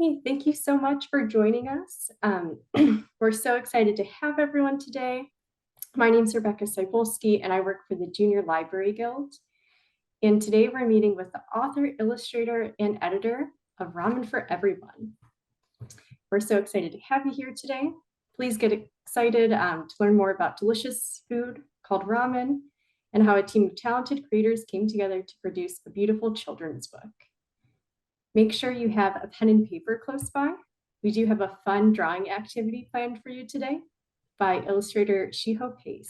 Hey, thank you so much for joining us. We're so excited to have everyone today. My name is Rebecca Cybulski, and I work for the Junior Library Guild. And today we're meeting with the author, illustrator, and editor of Ramen for Everyone. We're so excited to have you here today. Please get excited to learn more about delicious food called ramen and how a team of talented creators came together to produce a beautiful children's book. Make sure you have a pen and paper close by. We do have a fun drawing activity planned for you today by Illustrator Shiho Pate.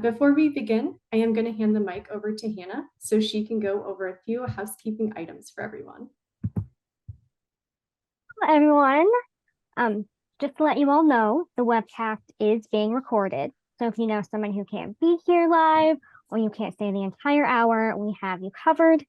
Before we begin, I am going to hand the mic over to Hannah so she can go over a few housekeeping items for everyone. Hello, everyone. Just to let you all know, the webcast is being recorded. So if you know someone who can't be here live or you can't stay the entire hour, we have you covered.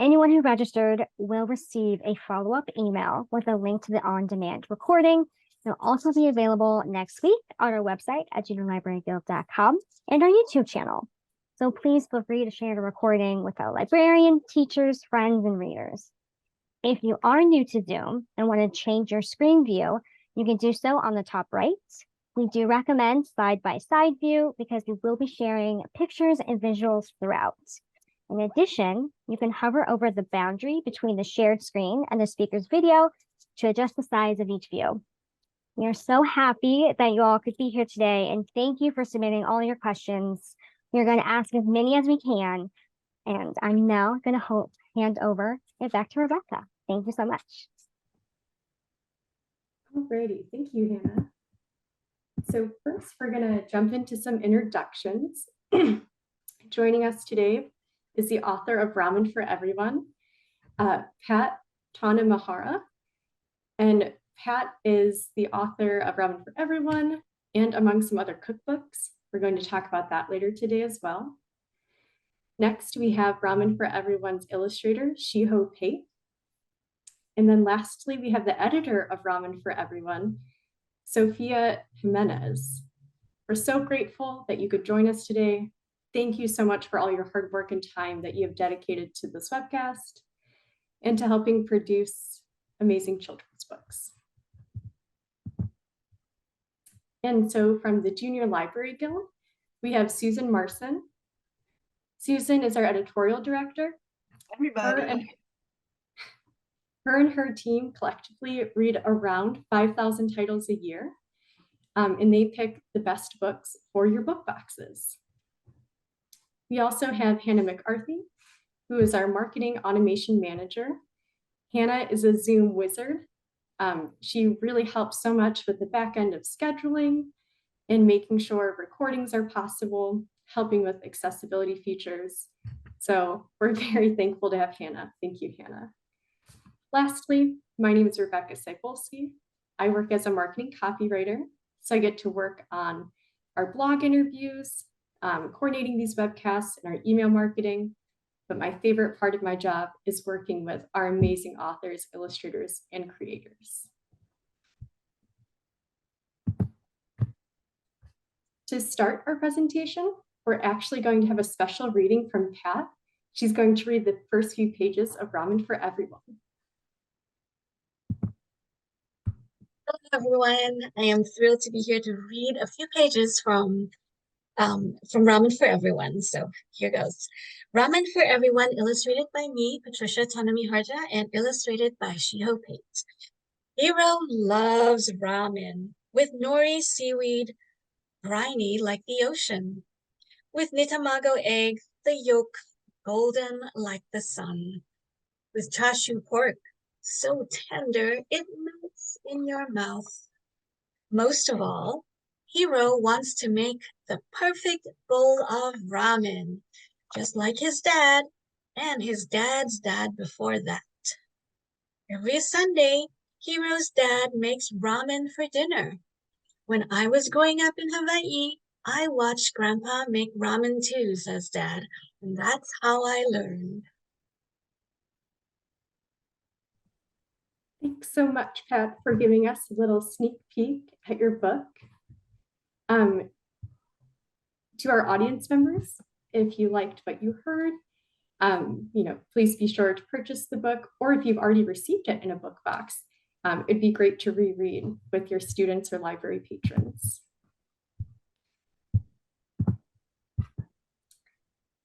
Anyone who registered will receive a follow-up email with a link to the on-demand recording. It'll also be available next week on our website at juniorlibraryguild.com and our YouTube channel. So please feel free to share the recording with our librarian, teachers, friends, and readers. If you are new to Zoom and want to change your screen view, you can do so on the top right. We do recommend side-by-side view because we will be sharing pictures and visuals throughout. In addition, you can hover over the boundary between the shared screen and the speaker's video to adjust the size of each view. We are so happy that you all could be here today, and thank you for submitting all your questions. We're going to ask as many as we can, and I'm now going to hand over it back to Rebecca. Thank you so much. Alrighty, thank you, Hannah. So first, we're going to jump into some introductions. Joining us today is the author of Ramen for Everyone, Pat Tanumihardja. And Pat is the author of Ramen for Everyone and among some other cookbooks. We're going to talk about that later today as well. Next, we have Ramen for Everyone's illustrator, Shiho Pate. And then lastly, we have the editor of Ramen for Everyone, Sophia Jimenez. We're so grateful that you could join us today. Thank you so much for all your hard work and time that you have dedicated to this webcast and to helping produce amazing children's books. And so from the Junior Library Guild, we have Susan Marson. Susan is our editorial director. Everybody. Her and her team collectively read around 5,000 titles a year, and they pick the best books for your book boxes. We also have Hannah McCarthy, who is our marketing automation manager. Hannah is a Zoom wizard. She really helps so much with the back end of scheduling and making sure recordings are possible, helping with accessibility features. So we're very thankful to have Hannah. Thank you, Hannah. Lastly, my name is Rebecca Cybulski. I work as a marketing copywriter, so I get to work on our blog interviews, coordinating these webcasts and our email marketing. But my favorite part of my job is working with our amazing authors, illustrators, and creators. To start our presentation, we're actually going to have a special reading from Pat. She's going to read the first few pages of Ramen for Everyone. Hello, everyone. I am thrilled to be here to read a few pages from Ramen for Everyone. So here goes. Ramen for Everyone, illustrated by me, Patricia Tanumihardja, and illustrated by Shiho Pate. Hiro loves ramen with nori seaweed, briny like the ocean, with nitamago egg, the yolk golden like the sun, with chashu pork, so tender it melts in your mouth. Most of all, Hiro wants to make the perfect bowl of ramen, just like his dad and his dad's dad before that. Every Sunday, Hiro's dad makes ramen for dinner. When I was growing up in Hawaii, I watched Grandpa make ramen too, says Dad, and that's how I learned. Thanks so much, Pat, for giving us a little sneak peek at your book. To our audience members, if you liked what you heard, Please be sure to purchase the book, or if you've already received it in a book box, it'd be great to reread with your students or library patrons.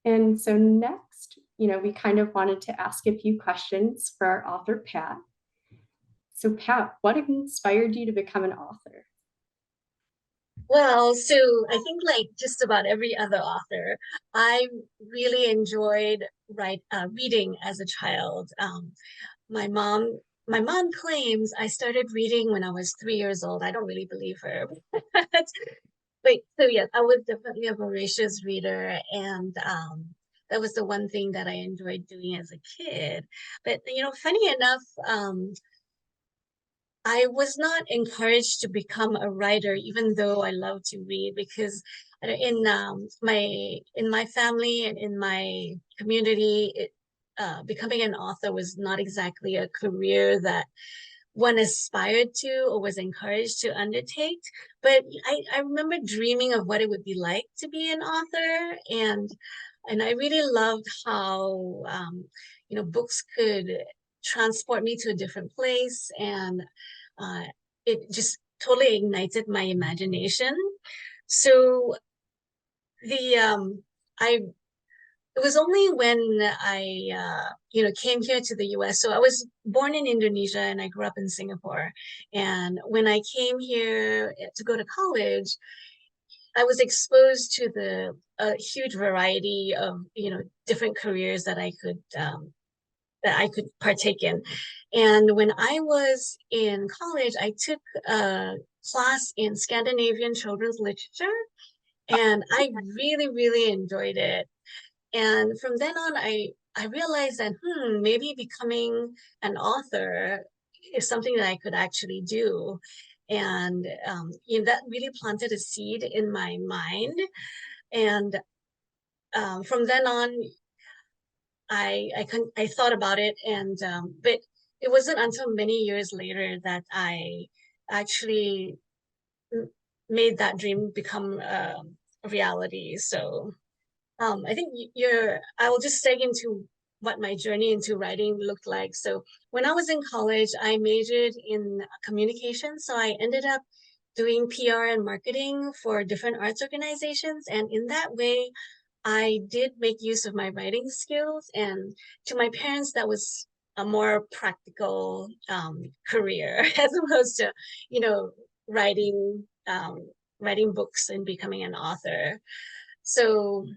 And so next, we kind of wanted to ask a few questions for our author, Pat. So Pat, what inspired you to become an author? Well, so I think like just about every other author, I really enjoyed reading as a child. My mom claims I started reading when I was 3 years old. I don't really believe her. But so yes, I was definitely a voracious reader, and that was the one thing that I enjoyed doing as a kid. But funny enough, I was not encouraged to become a writer, even though I love to read, because in my family and in my community, becoming an author was not exactly a career that one aspired to or was encouraged to undertake. But I remember dreaming of what it would be like to be an author, and I really loved how books could transport me to a different place, and it just totally ignited my imagination. So I it was only when I came here to the US. So I was born in Indonesia and I grew up in Singapore. And when I came here to go to college, I was exposed to a huge variety of different careers that I could partake in. And when I was in college, I took a class in Scandinavian children's literature, and I really, really enjoyed it. And from then on, I realized that maybe becoming an author is something that I could actually do. And that really planted a seed in my mind. And from then on, I thought about it, and but it wasn't until many years later that I actually made that dream become a reality. So I think I will just seg into what my journey into writing looked like. So when I was in college, I majored in communication. So I ended up doing PR and marketing for different arts organizations. And in that way, I did make use of my writing skills. And to my parents, that was a more practical career as opposed to, writing writing books and becoming an author. So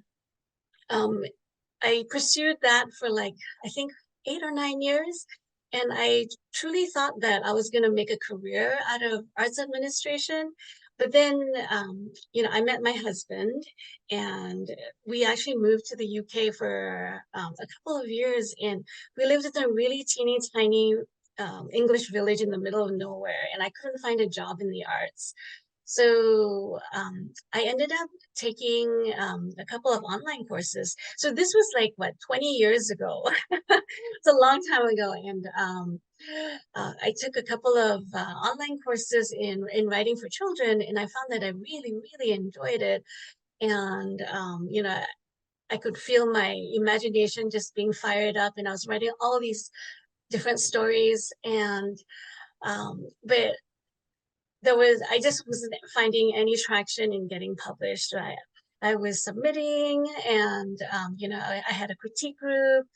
I pursued that for I think 8 or 9 years. And I truly thought that I was going to make a career out of arts administration. But then, I met my husband, and we actually moved to the UK for a couple of years. And we lived in a really teeny tiny English village in the middle of nowhere. And I couldn't find a job in the arts. So I ended up taking a couple of online courses. So this was 20 years ago. It's a long time ago. And I took a couple of online courses in writing for children, and I found that I really, really enjoyed it. And, I could feel my imagination just being fired up, and I was writing all these different stories. And, but I just wasn't finding any traction in getting published. I was submitting, and I had a critique group,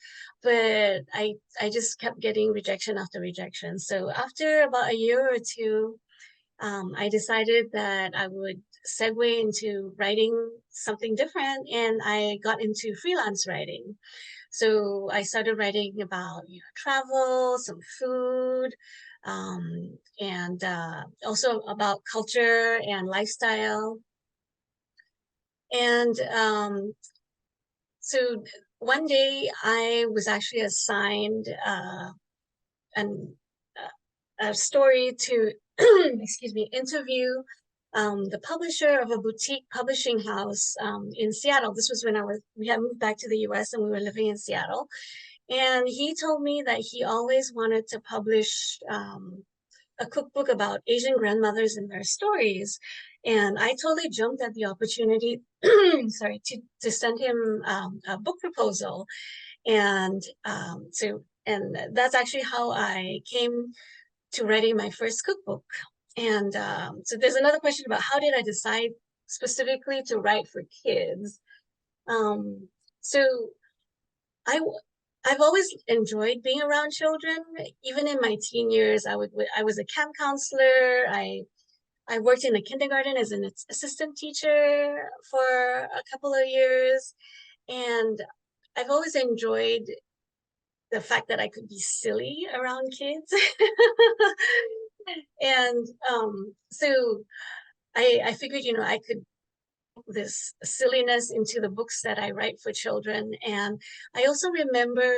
but I just kept getting rejection after rejection. So after about a year or two, I decided that I would segue into writing something different, and I got into freelance writing. So I started writing about travel, some food, and also about culture and lifestyle. And so one day I was actually assigned a story to, excuse me, interview the publisher of a boutique publishing house in Seattle. This was when we had moved back to the US and we were living in Seattle. And he told me that he always wanted to publish a cookbook about Asian grandmothers and their stories. And I totally jumped at the opportunity, sorry, to send him a book proposal. And and that's actually how I came to writing my first cookbook. And so there's another question about how did I decide specifically to write for kids? So I've always enjoyed being around children. Even in my teen years, I was a camp counselor. I worked in a kindergarten as an assistant teacher for a couple of years, and I've always enjoyed the fact that I could be silly around kids. And so I figured, I could this silliness into the books that I write for children. And I also remember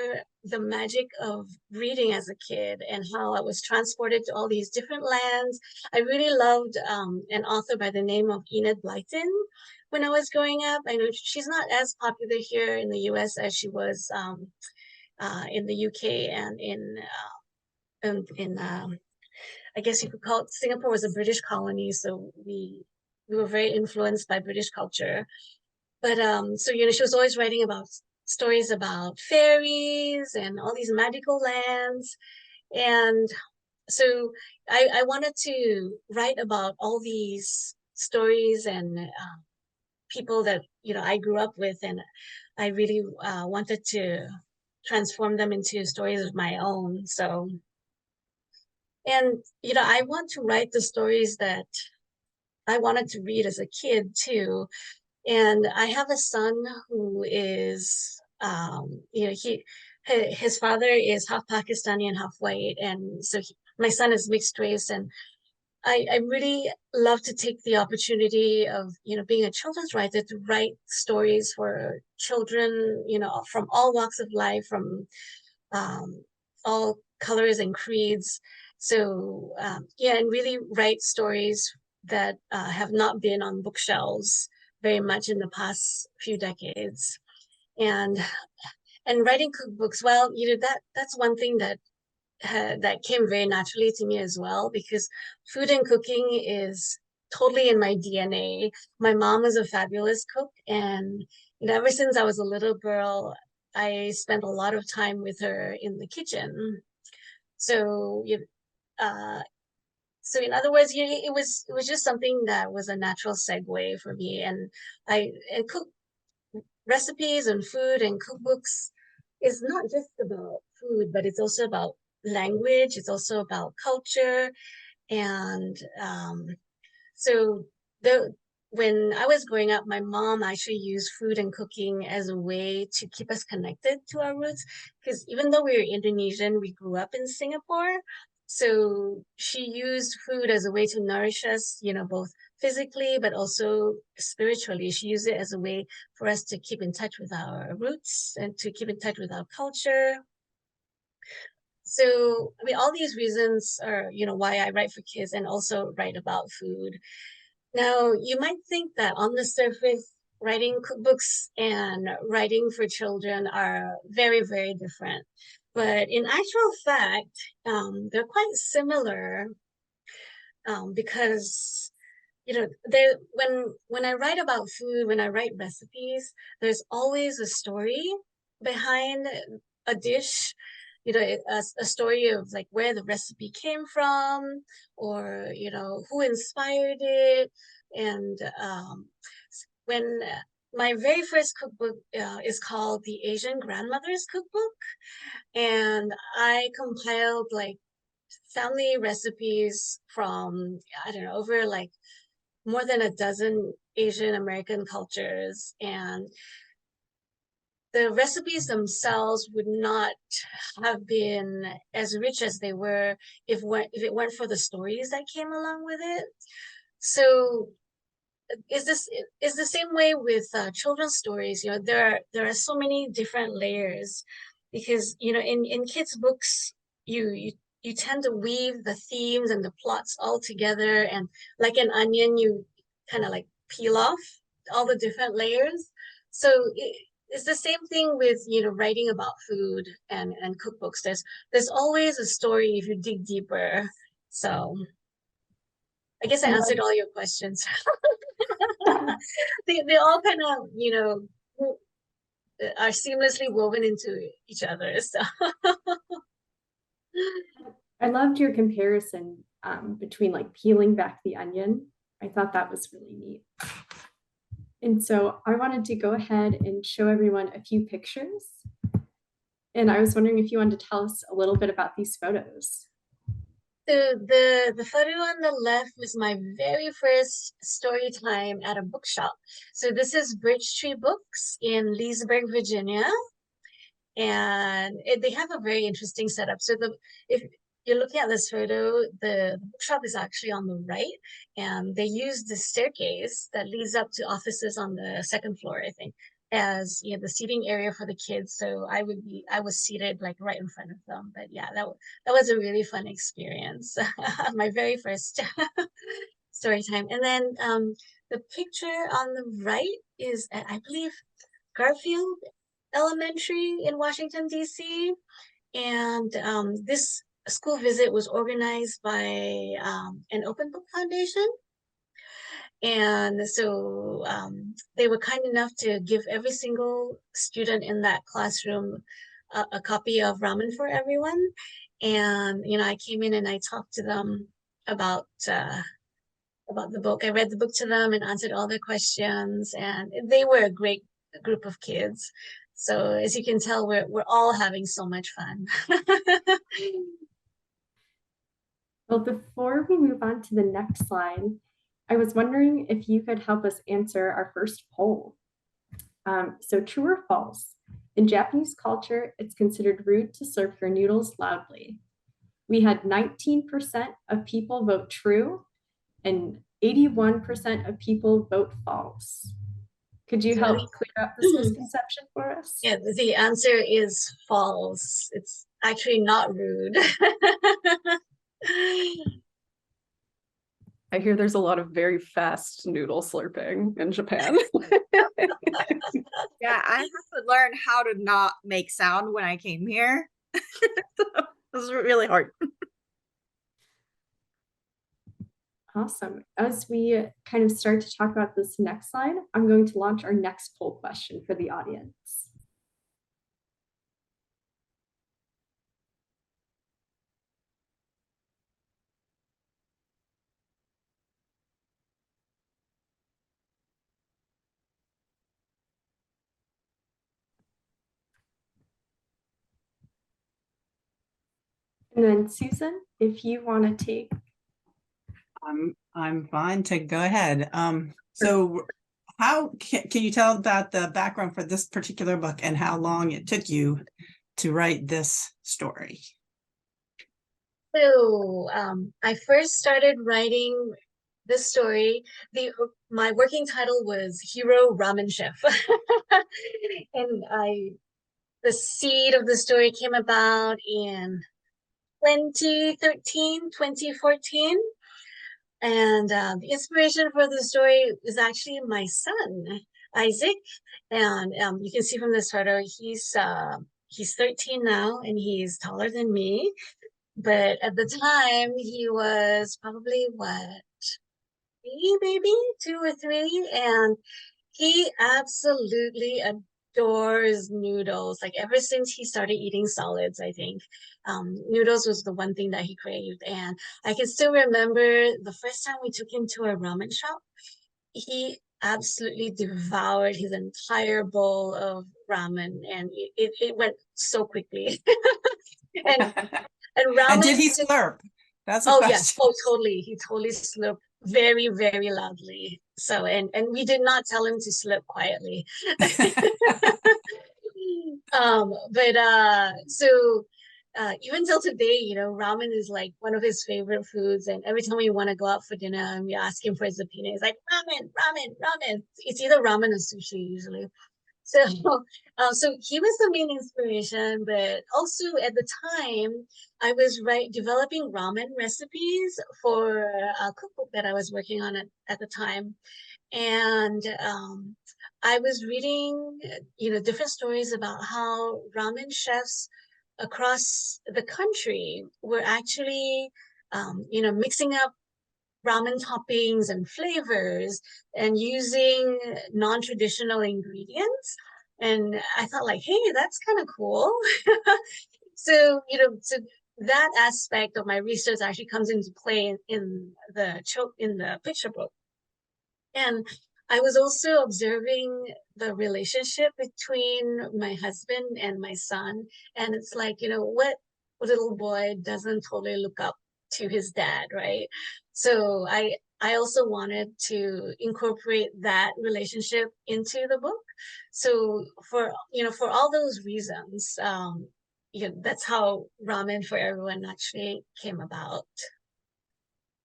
the magic of reading as a kid and how I was transported to all these different lands. I really loved an author by the name of Enid Blyton when I was growing up. I know she's not as popular here in the US as she was in the UK and in I guess you could call it, Singapore was a British colony, so we were very influenced by British culture. But so she was always writing about stories about fairies and all these magical lands. And so I wanted to write about all these stories and people that I grew up with, and I really wanted to transform them into stories of my own. So, and I want to write the stories that I wanted to read as a kid too. And I have a son who is, his father is half Pakistani and half white, and so my son is mixed race, and I really love to take the opportunity of being a children's writer to write stories for children, from all walks of life, from all colors and creeds. So yeah, and really write stories that have not been on bookshelves very much in the past few decades. And writing cookbooks, well, that's one thing that that came very naturally to me as well, because food and cooking is totally in my DNA. My mom was a fabulous cook, and ever since I was a little girl, I spent a lot of time with her in the kitchen. So so in other words, it was just something that was a natural segue for me, and cook recipes and food and cookbooks is not just about food, but it's also about language. It's also about culture, and so when I was growing up, my mom actually used food and cooking as a way to keep us connected to our roots. Because even though we were Indonesian, we grew up in Singapore. So she used food as a way to nourish us, both physically, but also spiritually. She used it as a way for us to keep in touch with our roots and to keep in touch with our culture. So, I mean, all these reasons are, why I write for kids and also write about food. Now, you might think that on the surface, writing cookbooks and writing for children are very, very different. But in actual fact, they're quite similar because, when I write about food, when I write recipes, there's always a story behind a dish. A story of like where the recipe came from, or who inspired it. And when my very first cookbook is called The Asian Grandmother's Cookbook, and I compiled like family recipes from, I don't know, over like more than a dozen Asian American cultures, and the recipes themselves would not have been as rich as they were if it weren't for the stories that came along with it. So is the same way with children's stories. There are so many different layers, because in kids' books you tend to weave the themes and the plots all together, and like an onion, you kind of like peel off all the different layers. So it's the same thing with writing about food and cookbooks. There's always a story if you dig deeper. So I guess I answered all your questions. They all kind of are seamlessly woven into each other. So I loved your comparison between like peeling back the onion. I thought that was really neat. And so I wanted to go ahead and show everyone a few pictures. And I was wondering if you wanted to tell us a little bit about these photos. So the photo on the left was my very first story time at a bookshop. So this is Birch Tree Books in Leesburg, Virginia. And they have a very interesting setup. So if you're looking at this photo, the bookshop is actually on the right, and they use the staircase that leads up to offices on the second floor, I think, as the seating area for the kids. So I was seated like right in front of them. But yeah, that was a really fun experience. My very first story time. And then the picture on the right is, I believe, Garfield Elementary in Washington, D.C. And this school visit was organized by an Open Book Foundation. And so they were kind enough to give every single student in that classroom a copy of Ramen for Everyone. And, I came in and I talked to them about the book. I read the book to them and answered all their questions. And they were a great group of kids. So as you can tell, we're all having so much fun. Well, before we move on to the next slide, I was wondering if you could help us answer our first poll. So true or false? In Japanese culture, it's considered rude to slurp your noodles loudly. We had 19% of people vote true and 81% of people vote false. Could you help clear up this misconception for us? Yeah, the answer is false. It's actually not rude. I hear there's a lot of very fast noodle slurping in Japan. Yeah, I have to learn how to not make sound when I came here. So this is really hard. Awesome. As we kind of start to talk about this next slide, I'm going to launch our next poll question for the audience. And then Susan, if you want to take. I'm fine to go ahead. So how can you tell about the background for this particular book and how long it took you to write this story? So I first started writing this story. My working title was Hero Ramen Chef. And the seed of the story came about in 2013, 2014. And the inspiration for the story is actually my son, Isaac. And you can see from this photo, he's 13 now, and he's taller than me. But at the time, he was probably, maybe 2 or 3. And he absolutely adores noodles. Like ever since he started eating solids, I think noodles was the one thing that he craved. And I can still remember the first time we took him to a ramen shop, he absolutely devoured his entire bowl of ramen, and it went so quickly. and ramen. And did he slurp? That's a Oh question. yes, oh totally. He totally slurped very, very loudly. So and we did not tell him to slurp quietly. So even till today, ramen is like one of his favorite foods. And every time we want to go out for dinner and we ask him for his opinion, he's like, ramen, ramen, ramen. It's either ramen or sushi usually. So, so he was the main inspiration, but also at the time, I was developing ramen recipes for a cookbook that I was working on at the time. And I was reading, different stories about how ramen chefs across the country were actually, mixing up ramen toppings and flavors and using non-traditional ingredients. And I thought like, hey, that's kind of cool. So, so that aspect of my research actually comes into play in the picture book. And I was also observing the relationship between my husband and my son. And it's like, what little boy doesn't totally look up to his dad, right? So I also wanted to incorporate that relationship into the book. So for all those reasons, that's how Ramen for Everyone actually came about.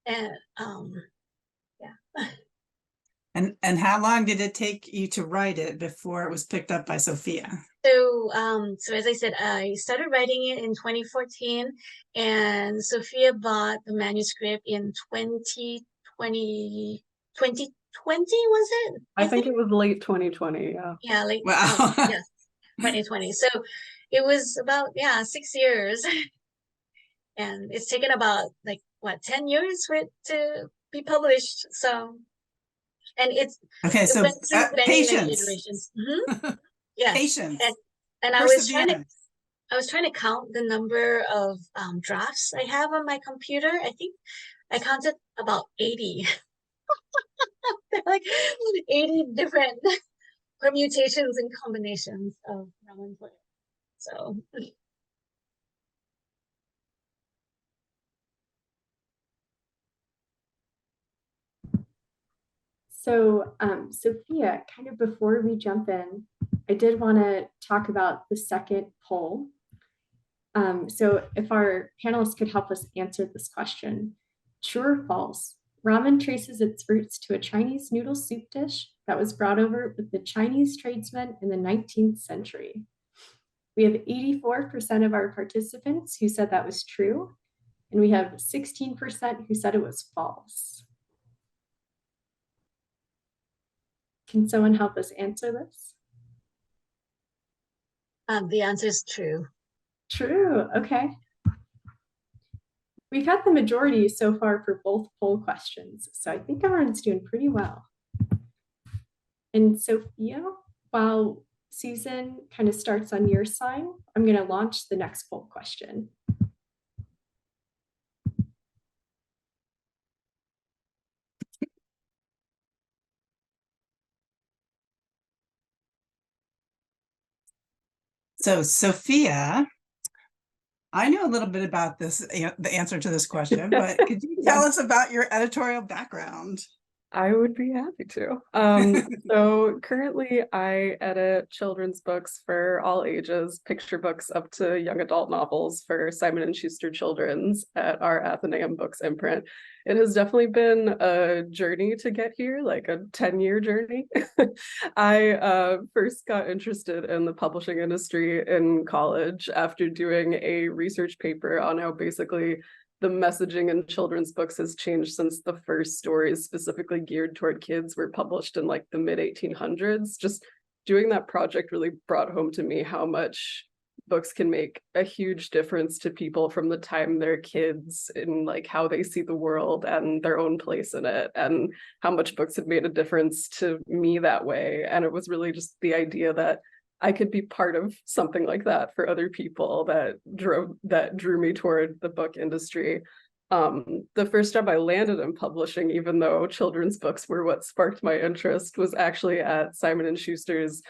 And yeah. And how long did it take you to write it before it was picked up by Sophia? So as I said, I started writing it in 2014, and Sophia bought the manuscript in 2020, was it? I think it was late 2020. Yeah. Yeah, like Wow. yes, 2020. So it was about 6 years, and it's taken about 10 years for it to be published. So, and Okay, it so went through many patience. iterations. Yes, Patience. and I was trying to count the number of drafts I have on my computer. I think I counted about 80. Like 80 different permutations and combinations of ramen flavor. So So, Sophia, kind of before we jump in, I did want to talk about the second poll. So if our panelists could help us answer this question, true or false, ramen traces its roots to a Chinese noodle soup dish that was brought over with the Chinese tradesmen in the 19th century. We have 84% of our participants who said that was true, and we have 16% who said it was false. Can someone help us answer this? the answer is true. True, okay. We've had the majority so far for both poll questions, so I think everyone's doing pretty well. And Sophia, while Susan kind of starts on your side, I'm going to launch the next poll question. So Sophia, I know a little bit about this, the answer to this question, but could you tell us about your editorial background? I would be happy to. So currently I edit children's books for all ages, picture books up to young adult novels for Simon & Schuster Children's at our Athenaeum Books imprint. It has definitely been a journey to get here, like a 10-year journey. I first got interested in the publishing industry in college after doing a research paper on how basically the messaging in children's books has changed since the first stories specifically geared toward kids were published in like the mid 1800s. Just doing that project really brought home to me how much books can make a huge difference to people from the time they're kids in like how they see the world and their own place in it, and how much books have made a difference to me that way. And it was really just the idea that I could be part of something like that for other people that drew me toward the book industry. The first job I landed in publishing, even though children's books were what sparked my interest, was actually at Simon & Schuster's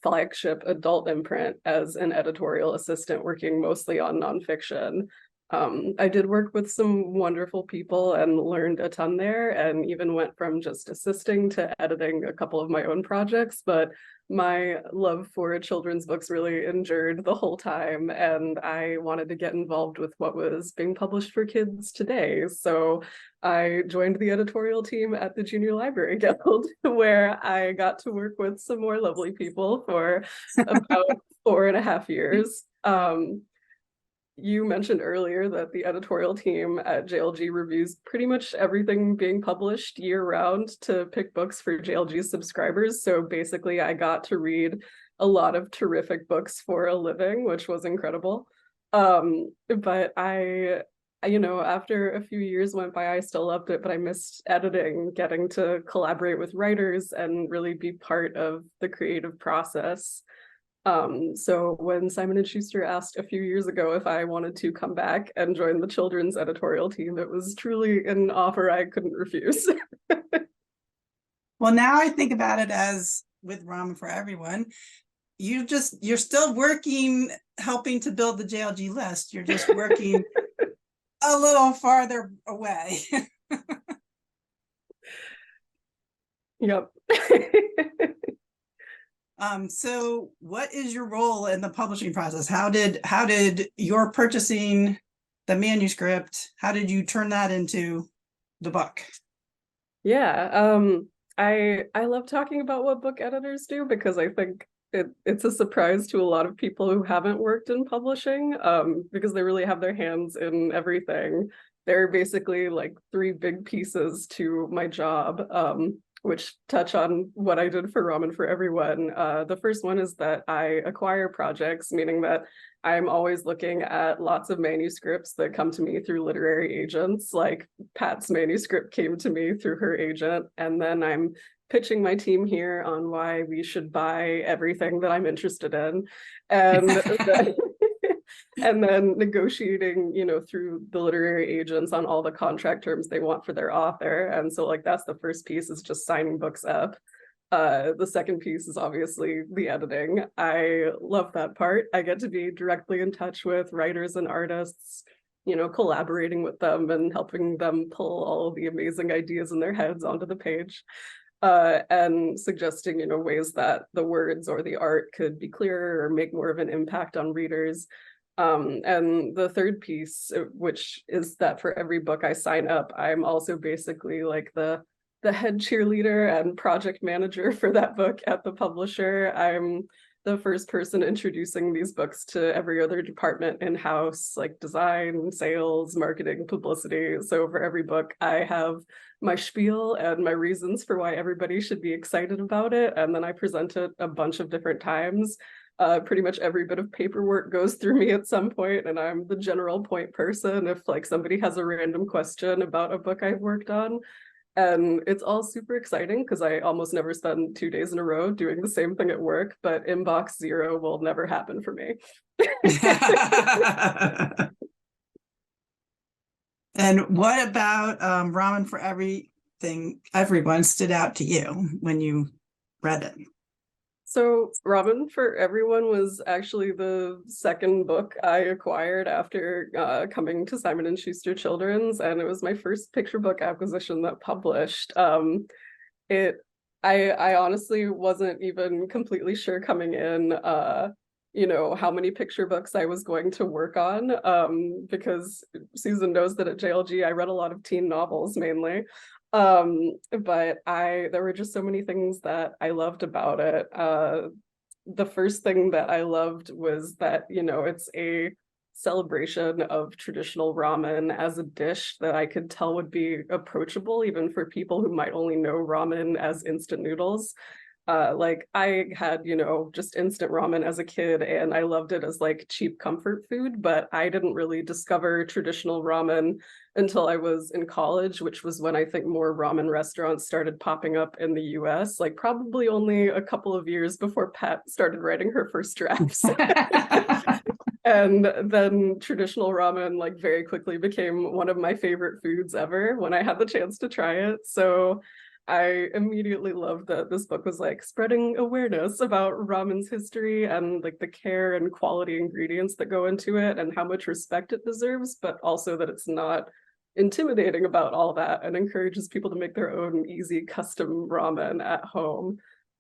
flagship adult imprint as an editorial assistant, working mostly on nonfiction. I did work with some wonderful people and learned a ton there, and even went from just assisting to editing a couple of my own projects. But my love for children's books really endured the whole time, and I wanted to get involved with what was being published for kids today. So I joined the editorial team at the Junior Library Guild, where I got to work with some more lovely people for about 4.5 years. You mentioned earlier that the editorial team at JLG reviews pretty much everything being published year-round to pick books for JLG subscribers. So basically, I got to read a lot of terrific books for a living, which was incredible. But I you know, after a few years went by, I still loved it, but I missed editing, getting to collaborate with writers and really be part of the creative process. So when Simon & Schuster asked a few years ago if I wanted to come back and join the children's editorial team, it was truly an offer I couldn't refuse. Well, now I think about it as with Ramen for Everyone, you're still working, helping to build the JLG list. You're just working a little farther away. Yep. So what is your role in the publishing process? How did your purchasing the manuscript, how did you turn that into the book? Yeah, I love talking about what book editors do because I think it's a surprise to a lot of people who haven't worked in publishing, because they really have their hands in everything. There are basically like three big pieces to my job, which touch on what I did for Ramen for Everyone. The first one is that I acquire projects, meaning that I'm always looking at lots of manuscripts that come to me through literary agents. Like Pat's manuscript came to me through her agent, and then I'm pitching my team here on why we should buy everything that I'm interested in. And then, and then negotiating, you know, through the literary agents on all the contract terms they want for their author. And so like that's the first piece, is just signing books up. The second piece is obviously the editing. I love that part. I get to be directly in touch with writers and artists, you know, collaborating with them and helping them pull all of the amazing ideas in their heads onto the page. And suggesting, you know, ways that the words or the art could be clearer or make more of an impact on readers. And the third piece, which is that for every book I sign up, I'm also basically like the head cheerleader and project manager for that book at the publisher. I'm the first person introducing these books to every other department in-house, like design, sales, marketing, publicity. So for every book, I have my spiel and my reasons for why everybody should be excited about it. And then I present it a bunch of different times. Pretty much every bit of paperwork goes through me at some point, and I'm the general point person if like somebody has a random question about a book I've worked on. And it's all super exciting because I almost never spend 2 days in a row doing the same thing at work, but inbox zero will never happen for me. And what about Ramen for Everyone stood out to you when you read it? So Ramen for Everyone was actually the second book I acquired after coming to Simon & Schuster Children's, and it was my first picture book acquisition that published. I honestly wasn't even completely sure coming in, you know, how many picture books I was going to work on, because Susan knows that at JLG I read a lot of teen novels mainly. But there were just so many things that I loved about it. The first thing that I loved was that, you know, it's a celebration of traditional ramen as a dish that I could tell would be approachable even for people who might only know ramen as instant noodles. Like I had, you know, just instant ramen as a kid, and I loved it as like cheap comfort food, but I didn't really discover traditional ramen until I was in college, which was when I think more ramen restaurants started popping up in the US, like probably only a couple of years before Pat started writing her first drafts. And then traditional ramen like very quickly became one of my favorite foods ever when I had the chance to try it. So I immediately loved that this book was like spreading awareness about ramen's history and like the care and quality ingredients that go into it and how much respect it deserves, but also that it's not intimidating about all that and encourages people to make their own easy custom ramen at home.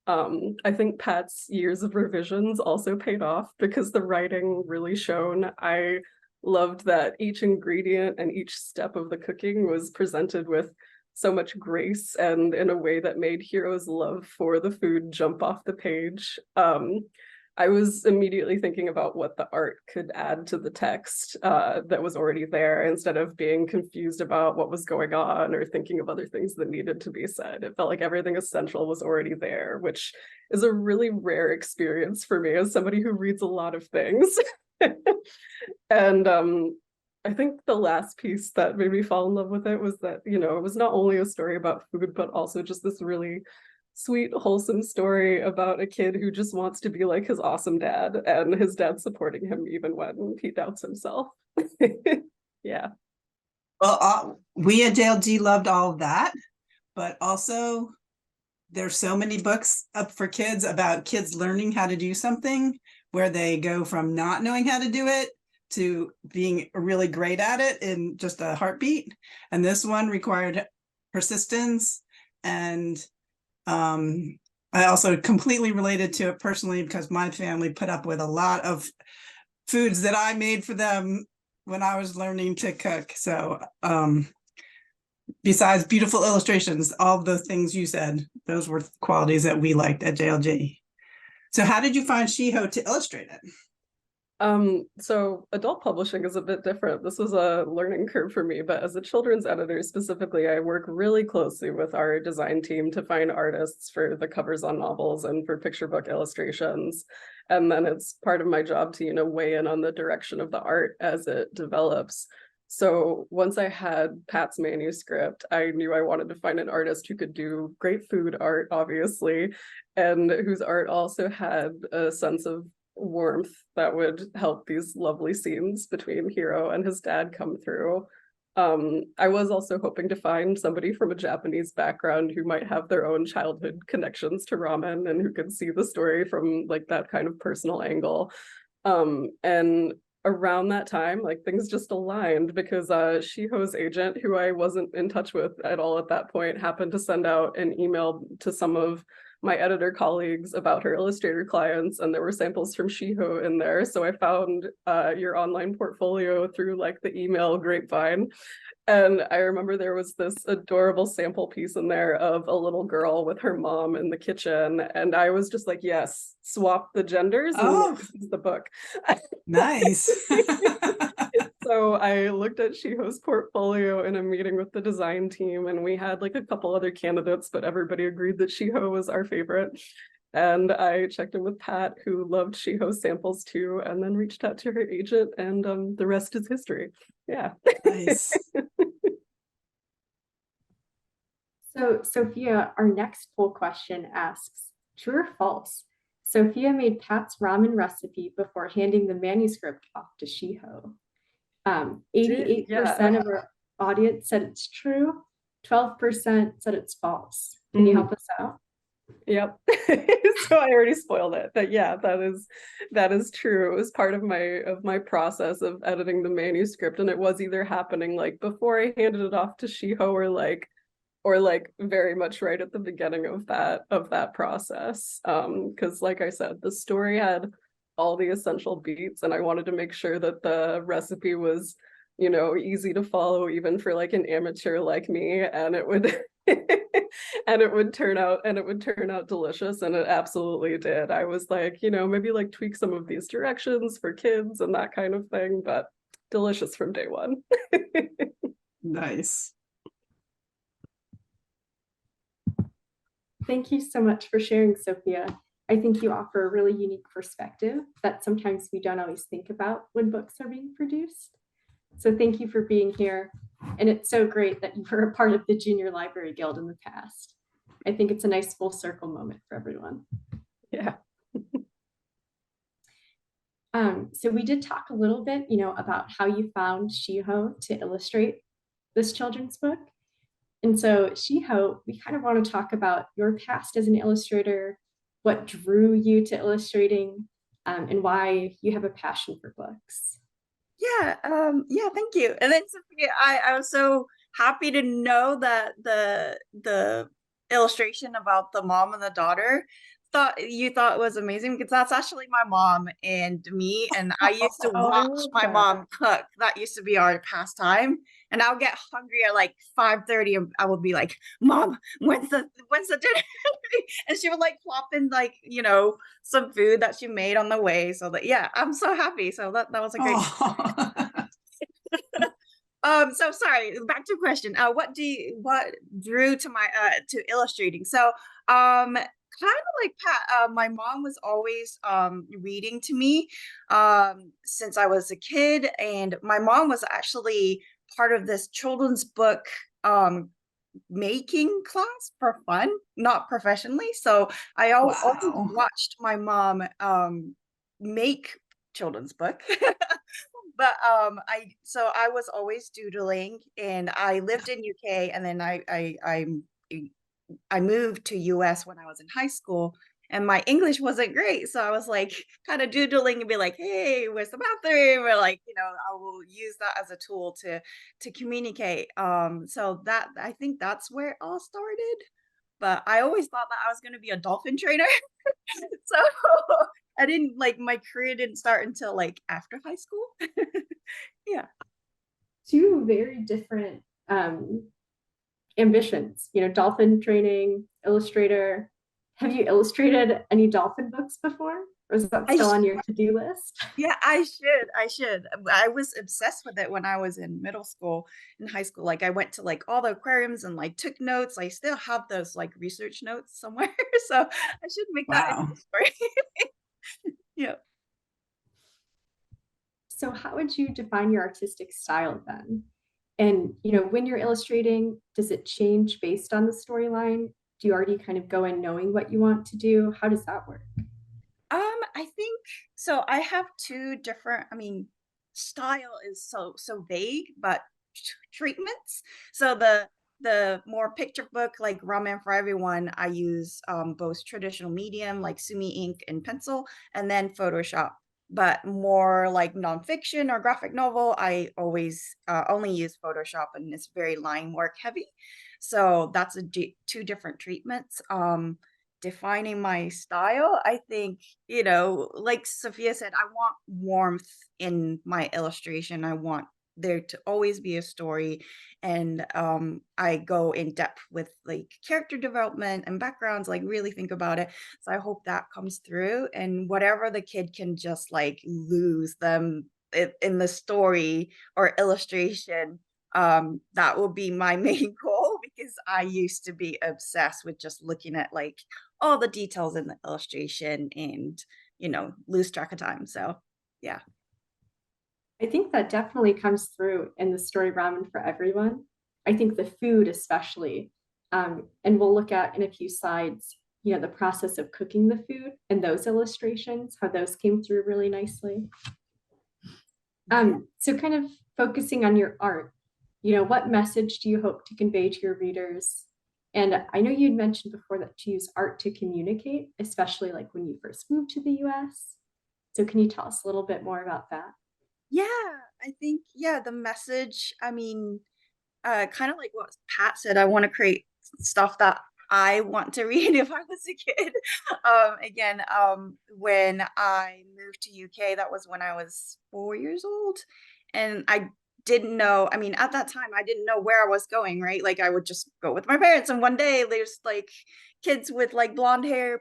I think Pat's years of revisions also paid off because the writing really shone. I loved that each ingredient and each step of the cooking was presented with so much grace and in a way that made Hiro's love for the food jump off the page. I was immediately thinking about what the art could add to the text that was already there instead of being confused about what was going on or thinking of other things that needed to be said. It felt like everything essential was already there, which is a really rare experience for me as somebody who reads a lot of things. And I think the last piece that made me fall in love with it was that, you know, it was not only a story about food, but also just this really sweet, wholesome story about a kid who just wants to be like his awesome dad, and his dad supporting him even when he doubts himself. Yeah. Well, we at JLG loved all of that, but also there's so many books up for kids about kids learning how to do something, where they go from not knowing how to do it to being really great at it in just a heartbeat. And this one required persistence. And I also completely related to it personally because my family put up with a lot of foods that I made for them when I was learning to cook. So besides beautiful illustrations, all the things you said, those were qualities that we liked at JLG. So how did you find Shiho to illustrate it? So adult publishing is a bit different. This was a learning curve for me, but as a children's editor specifically, I work really closely with our design team to find artists for the covers on novels and for picture book illustrations. And then it's part of my job to, you know, weigh in on the direction of the art as it develops. So once I had Pat's manuscript, I knew I wanted to find an artist who could do great food art, obviously, and whose art also had a sense of warmth that would help these lovely scenes between Hiro and his dad come through. I was also hoping to find somebody from a Japanese background who might have their own childhood connections to ramen and who could see the story from like that kind of personal angle. And around that time, like things just aligned because Shiho's agent, who I wasn't in touch with at all at that point, happened to send out an email to some of my editor colleagues about her illustrator clients, and there were samples from Shiho in there. So I found your online portfolio through like the email grapevine. And I remember there was this adorable sample piece in there of a little girl with her mom in the kitchen. And I was just like, yes, swap the genders and this is the book. Nice. So I looked at Shiho's portfolio in a meeting with the design team, and we had like a couple other candidates, but everybody agreed that Shiho was our favorite. And I checked in with Pat, who loved Shiho's samples too, and then reached out to her agent, and the rest is history. Yeah. Nice. So Sophia, our next poll question asks, true or false? Sophia made Pat's ramen recipe before handing the manuscript off to Shiho. 88% of our audience said it's true. 12% said it's false. Can you help us out? Yep. So I already spoiled it. But yeah, that is true. It was part of my process of editing the manuscript, and it was either happening like before I handed it off to Shiho or like very much right at the beginning of that process. Because like I said, the story had all the essential beats, and I wanted to make sure that the recipe was, you know, easy to follow even for like an amateur like me, and it would and it would turn out delicious, and it absolutely did. I was like, you know, maybe like tweak some of these directions for kids and that kind of thing, but delicious from day one. Nice. Thank you so much for sharing, Sophia. I think you offer a really unique perspective that sometimes we don't always think about when books are being produced. So thank you for being here. And it's so great that you were a part of the Junior Library Guild in the past. I think it's a nice full circle moment for everyone. Yeah. So we did talk a little bit, you know, about how you found Shiho to illustrate this children's book. And so Shiho, we kind of want to talk about your past as an illustrator, what drew you to illustrating, and why you have a passion for books. Yeah, thank you. And then Sophia, I was so happy to know that the illustration about the mom and the daughter you thought was amazing, because that's actually my mom and me, and I used to watch my mom cook. That used to be our pastime, and I'll get hungry at like 5:30 and I would be like, Mom, when's the dinner? And she would like plop in like, you know, some food that she made on the way. So that, yeah, I'm so happy. So that was a great so sorry, back to your question. What drew to my to illustrating? So kind of like Pat, my mom was always reading to me since I was a kid, and my mom was actually part of this children's book making class for fun, not professionally. So I always Wow. watched my mom make children's book. But I was always doodling, and I lived in UK, and then I moved to US when I was in high school, and my English wasn't great. So I was like kind of doodling and be like, hey, where's the bathroom? Or like, I will use that as a tool to communicate. So that I think that's where it all started. But I always thought that I was gonna be a dolphin trainer. So I didn't like my career didn't start until like after high school. Yeah. Two very different ambitions, dolphin training, illustrator. Have you illustrated any dolphin books before? Or is that I still sh- on your to-do list? yeah, I should. I should. I was obsessed with it when I was in middle school and high school. Like I went to like all the aquariums and like took notes. I still have those like research notes somewhere. So I should make that into Wow. a story. Yeah. So how would you define your artistic style then? And when you're illustrating, does it change based on the storyline? Do you already kind of go in knowing what you want to do? How does that work? I think so. I have two different, style is so vague, but treatments. So the more picture book like Ramen for Everyone, I use both traditional medium like Sumi ink and pencil, and then Photoshop. But more like nonfiction or graphic novel, I always only use Photoshop, and it's very line work heavy. So that's two different treatments. Defining my style, I think, like Sophia said, I want warmth in my illustration. I want there to always be a story, and I go in depth with like character development and backgrounds, like really think about it. So I hope that comes through, and whatever the kid can just like lose them in the story or illustration, that will be my main goal, because I used to be obsessed with just looking at like all the details in the illustration and lose track of time. So yeah. I think that definitely comes through in the story Ramen for Everyone. I think the food especially, and we'll look at in a few slides, the process of cooking the food and those illustrations, how those came through really nicely. So kind of focusing on your art, what message do you hope to convey to your readers? And I know you'd mentioned before that you use art to communicate, especially like when you first moved to the US. So can you tell us a little bit more about that? Yeah, I think, yeah, the message, kind of like what Pat said, I want to create stuff that I want to read if I was a kid. Again, when I moved to UK, that was when I was 4 years old. And I didn't know, at that time, I didn't know where I was going, right? Like I would just go with my parents, and one day there's like kids with like blonde hair,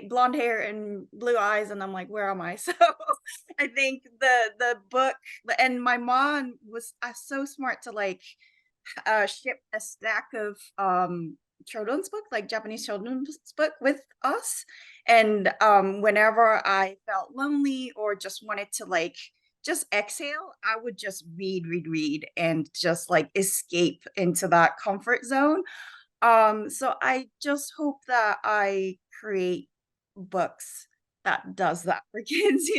blonde hair and blue eyes, and I'm like, where am I? So I think the book, and my mom was so smart to like ship a stack of children's book, like Japanese children's book, with us. And whenever I felt lonely or just wanted to like just exhale, I would just read, and just like escape into that comfort zone. So I just hope that I create books that does that for kids,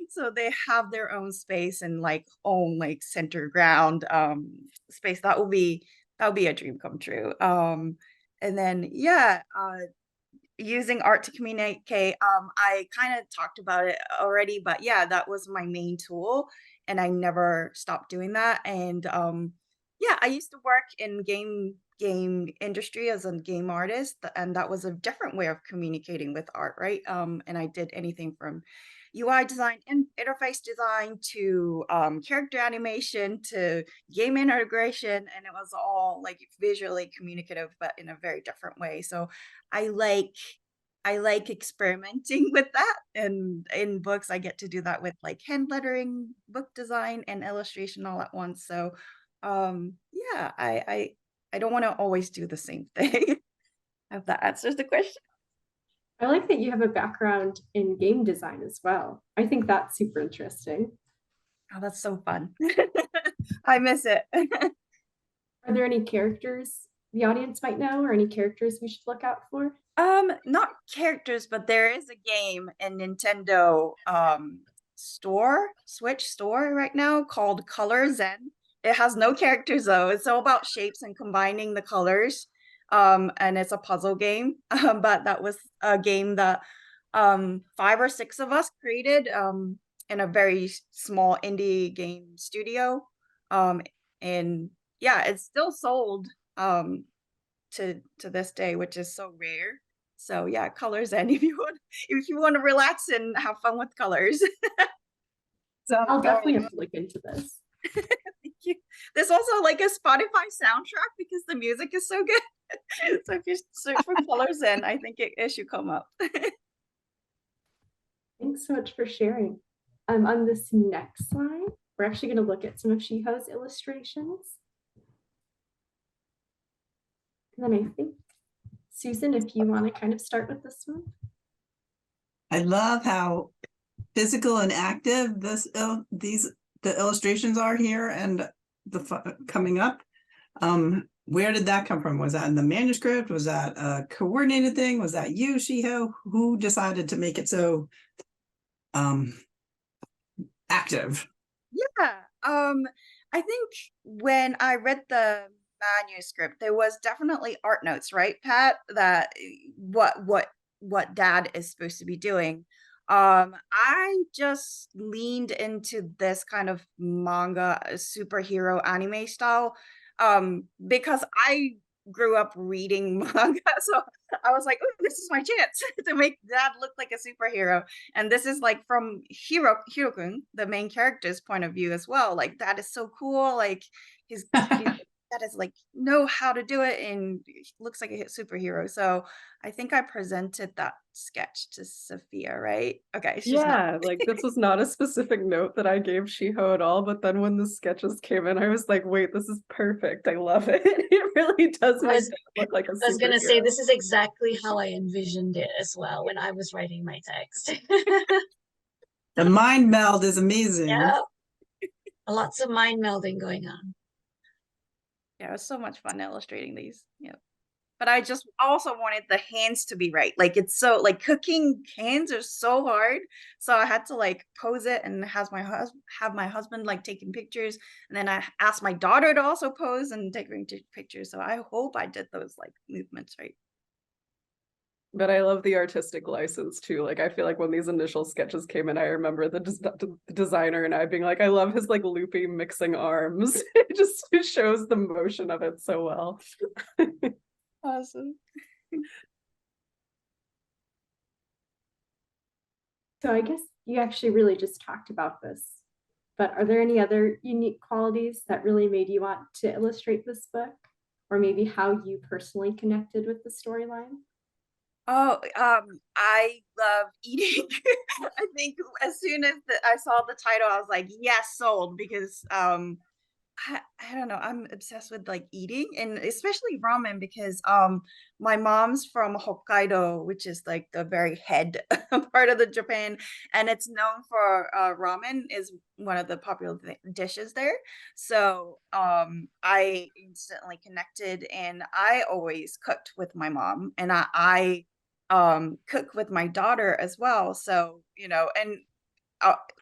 so they have their own space and like own like center ground space. That would be a dream come true. And then yeah, using art to communicate. I kind of talked about it already, but yeah, that was my main tool, and I never stopped doing that. And yeah, I used to work in game industry as a game artist, and that was a different way of communicating with art, right? And I did anything from UI design and interface design to character animation to game integration, and it was all like visually communicative, but in a very different way. So I like experimenting with that, and in books I get to do that with like hand lettering, book design, and illustration all at once. So yeah, I don't want to always do the same thing. I hope that answers the question. I like that you have a background in game design as well. I think that's super interesting. Oh, that's so fun. I miss it. Are there any characters the audience might know or any characters we should look out for? Not characters, but there is a game in Nintendo Switch store right now called Color Zen. It has no characters though. It's all about shapes and combining the colors. And it's a puzzle game. But that was a game that 5 or 6 of us created in a very small indie game studio. And yeah, it's still sold to this day, which is so rare. So yeah, colors, and if you want to relax and have fun with colors. So I'll definitely have to look into this. thank you. There's also like a Spotify soundtrack because the music is so good. So if you search for colors, then I think it should come up. Thanks so much for sharing. On this next slide, we're actually going to look at some of Shiho's illustrations. And then I think, Susan, if you want to kind of start with this one. I love how physical and active the illustrations are here and coming up. Where did that come from? Was that in the manuscript? Was that a coordinated thing? Was that you, Shiho? Who decided to make it so active? Yeah. I think when I read the manuscript, there was definitely art notes, right, Pat? That what Dad is supposed to be doing. I just leaned into this kind of manga superhero anime style because I grew up reading manga, so I was like, oh, this is my chance to make Dad look like a superhero. And this is like from Hirokun, the main character's point of view as well. Like that is so cool. Like he's that is like know how to do it and he looks like a superhero. So I think I presented that sketch to Sophia, right? Okay. She's not. Like this was not a specific note that I gave Shiho at all, but then when the sketches came in, I was like, wait, this is perfect. I love it. It really does make it look like a superhero. I was going to say, this is exactly how I envisioned it as well when I was writing my text. The mind meld is amazing. Yeah. Lots of mind melding going on. Yeah, it was so much fun illustrating these. Yeah. But I just also wanted the hands to be right. Like it's so like cooking hands are so hard. So I had to like pose it and have my husband like taking pictures. And then I asked my daughter to also pose and take pictures. So I hope I did those like movements right. But I love the artistic license too. Like I feel like when these initial sketches came in, I remember the designer and I being like, I love his like loopy mixing arms. It shows the motion of it so well. Awesome. So I guess you actually really just talked about this, but are there any other unique qualities that really made you want to illustrate this book? Or maybe how you personally connected with the storyline? Oh, I love eating. I think as soon as I saw the title, I was like, yes, sold, because I don't know, I'm obsessed with like eating and especially ramen because my mom's from Hokkaido, which is like the very head part of the Japan, and it's known for ramen is one of the popular dishes there. So I instantly connected and I always cooked with my mom and I cook with my daughter as well. So, you know, and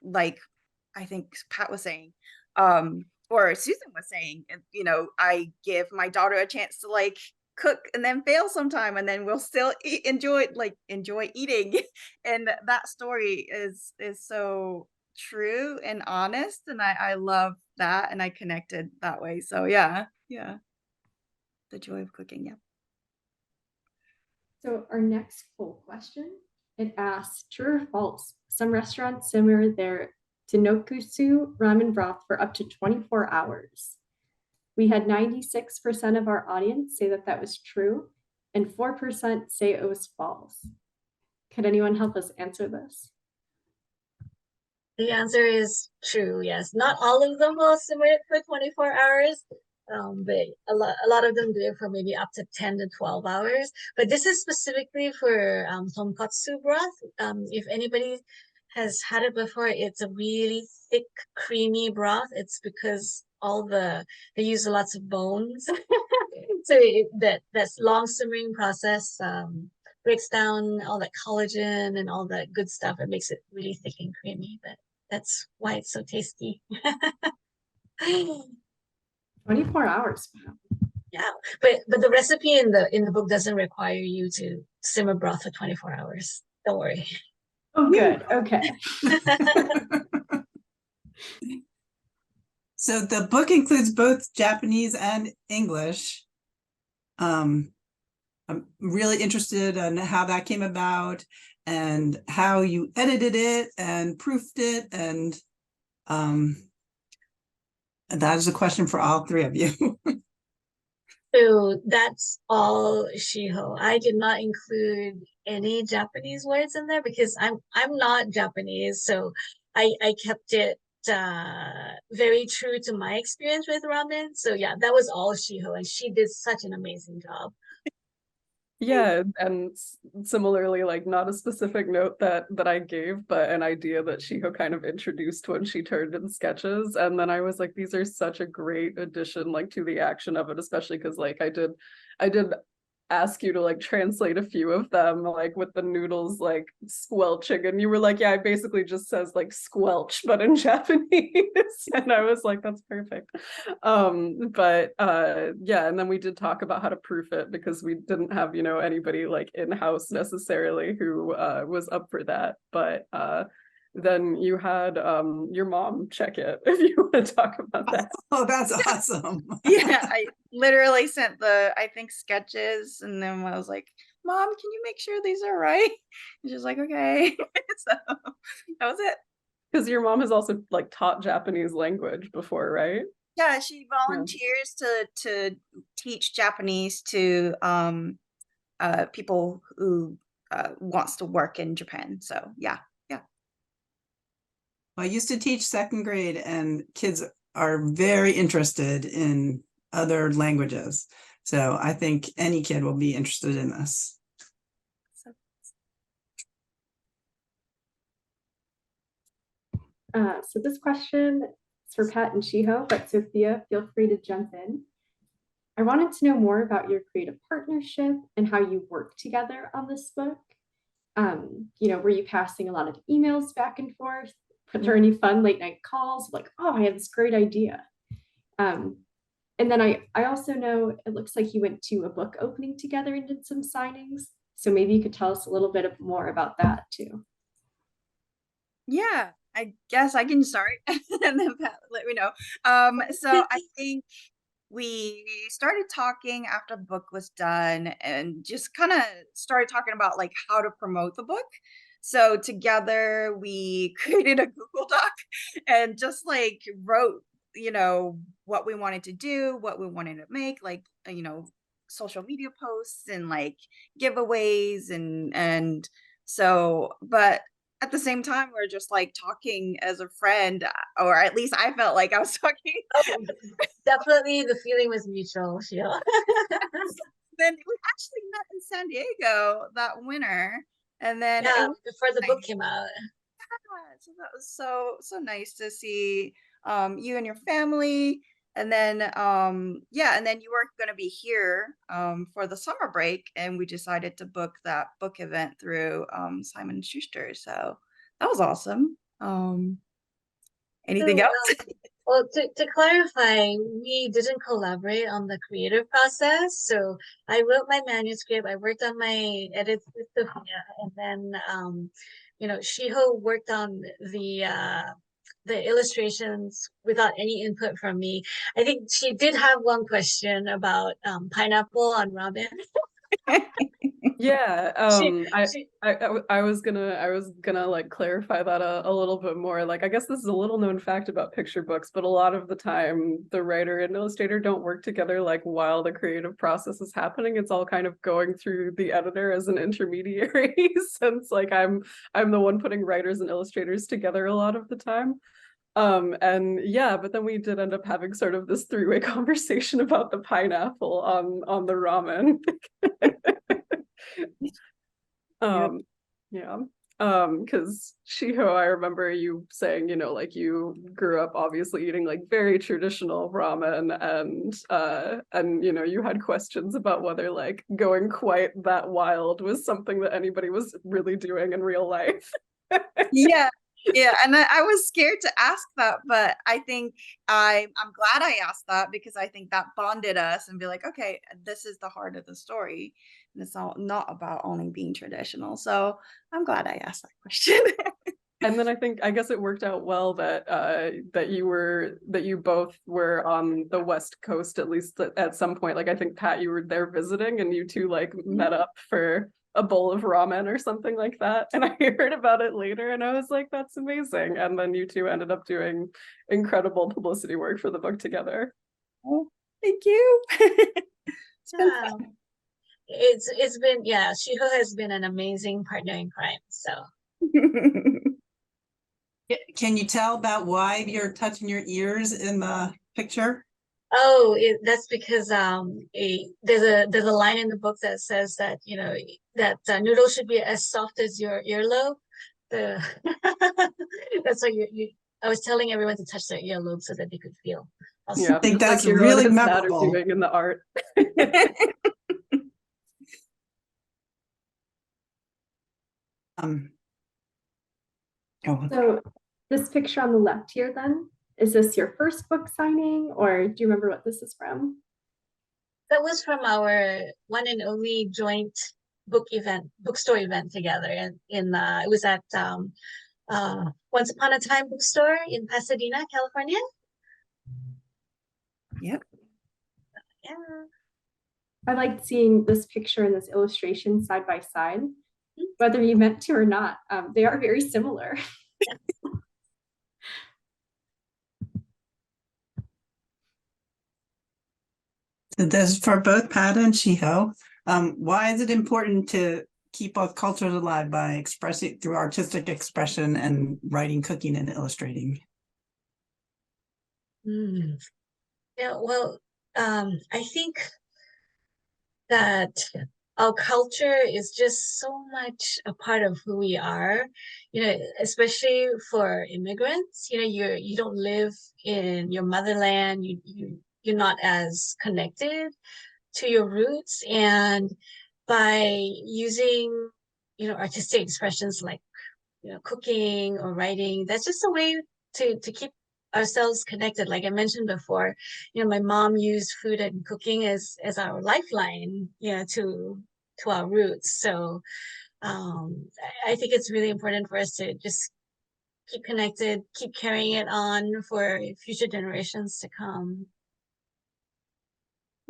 like I think Pat was saying, or Susan was saying, you know, I give my daughter a chance to like cook and then fail sometime, and then we'll still enjoy eating. And that story is so true and honest, and I love that, and I connected that way. So yeah, the joy of cooking. Yeah. So our next poll question, it asks, true or false, some restaurants simmer their Tenokusu ramen broth for up to 24 hours. We had 96% of our audience say that that was true, and 4% say it was false. Could anyone help us answer this? The answer is true, yes. Not all of them will simmer it for 24 hours, but a lot of them do it for maybe up to 10 to 12 hours. But this is specifically for tonkatsu broth. If anybody has had it before, it's a really thick, creamy broth. It's because they use lots of bones. So that's long simmering process breaks down all that collagen and all that good stuff. It makes it really thick and creamy, but that's why it's so tasty. 24 hours. Wow. Yeah, but the recipe in the book doesn't require you to simmer broth for 24 hours. Don't worry. Oh, good. Okay. So the book includes both Japanese and English. I'm really interested in how that came about and how you edited it and proofed it. And that is a question for all three of you. So that's all Shiho. I did not include any Japanese words in there because I'm not Japanese, so I kept it very true to my experience with ramen. So yeah, that was all Shiho, and she did such an amazing job. Yeah, and similarly, like not a specific note that I gave, but an idea that Shiho kind of introduced when she turned in sketches. And then I was like, these are such a great addition, like to the action of it, especially because like I did ask you to like translate a few of them, like with the noodles like squelching, and you were like, yeah, it basically just says like squelch but in Japanese. And I was like, that's perfect. But yeah, and then we did talk about how to proof it because we didn't have, you know, anybody like in-house necessarily who was up for that. But then you had your mom check it if you want to talk about that. Oh, that's awesome. Yeah, I literally sent I think sketches, and then I was like, Mom, can you make sure these are right? And she's like, okay. So that was it. Because your mom has also like taught Japanese language before, right? Yeah, she volunteers to teach Japanese to people who wants to work in Japan. So yeah. I used to teach second grade, and kids are very interested in other languages. So I think any kid will be interested in this. So this question is for Pat and Shiho, but Sophia, feel free to jump in. I wanted to know more about your creative partnership and how you work together on this book. You know, were you passing a lot of emails back and forth? Were there any fun late night calls? Like, oh, I had this great idea. And then I also know it looks like you went to a book opening together and did some signings. So maybe you could tell us a little bit more about that too. Yeah, I guess I can start and then Pat, let me know. So I think we started talking after the book was done and just kind of started talking about like how to promote the book. So together we created a Google Doc and just like wrote, you know, what we wanted to do, what we wanted to make, like, you know, social media posts and like giveaways and so, but at the same time, we're just like talking as a friend, or at least I felt like I was talking. Oh, definitely the feeling was mutual, Sheila. Then we actually met in San Diego that winter, and then yeah, before the book came out. So that was so nice to see you and your family, and then yeah, and then you were going to be here for the summer break, and we decided to book that book event through Simon & Schuster. So that was awesome. Anything else? Well, to clarify, we didn't collaborate on the creative process. So I wrote my manuscript, I worked on my edits with Sophia, and then you know, Shiho worked on the illustrations without any input from me. I think she did have one question about pineapple on ramen. Yeah, She I was gonna like clarify that a little bit more. Like, I guess this is a little known fact about picture books, but a lot of the time the writer and illustrator don't work together like while the creative process is happening. It's all kind of going through the editor as an intermediary since like I'm the one putting writers and illustrators together a lot of the time. And yeah, but then we did end up having sort of this three-way conversation about the pineapple on the ramen. Yeah. Because Shiho, I remember you saying, like you grew up obviously eating like very traditional ramen, and you had questions about whether like going quite that wild was something that anybody was really doing in real life. Yeah, yeah, and I was scared to ask that, but I think I'm glad I asked that, because I think that bonded us and be like, okay, this is the heart of the story, and it's not about only being traditional. So I'm glad I asked that question. And then I guess it worked out well that that you both were on the West Coast, at least at some point. Like I think Pat, you were there visiting, and you two like met up for a bowl of ramen or something like that. And I heard about it later, and I was like, that's amazing. And then you two ended up doing incredible publicity work for the book together. Oh, thank you. It's been Yeah. fun. It's been, yeah, Shiho has been an amazing partner in crime. So Can you tell about why you're touching your ears in the picture? that's because there's a line in the book that says that that noodles should be as soft as your earlobe. The that's why I was telling everyone to touch their earlobe so that they could feel. Yeah, I think just that's like your really artists that are memorable. doing in the art. So this picture on the left here then, is this your first book signing, or do you remember what this is from? That was from our one and only joint bookstore event together, and it was at Once Upon a Time bookstore in Pasadena, California. Yep. Yeah. I liked seeing this picture and this illustration side by side, whether you meant to or not. They are very similar. So this is for both Pat and Shiho. Why is it important to keep both cultures alive by expressing through artistic expression and writing, cooking, and illustrating? Yeah, well, I think that our culture is just so much a part of who we are, especially for immigrants. You don't live in your motherland. You're not as connected to your roots, and by using artistic expressions like cooking or writing, that's just a way to keep ourselves connected. Like I mentioned before, my mom used food and cooking as our lifeline, to our roots. So I think it's really important for us to just keep connected, keep carrying it on for future generations to come.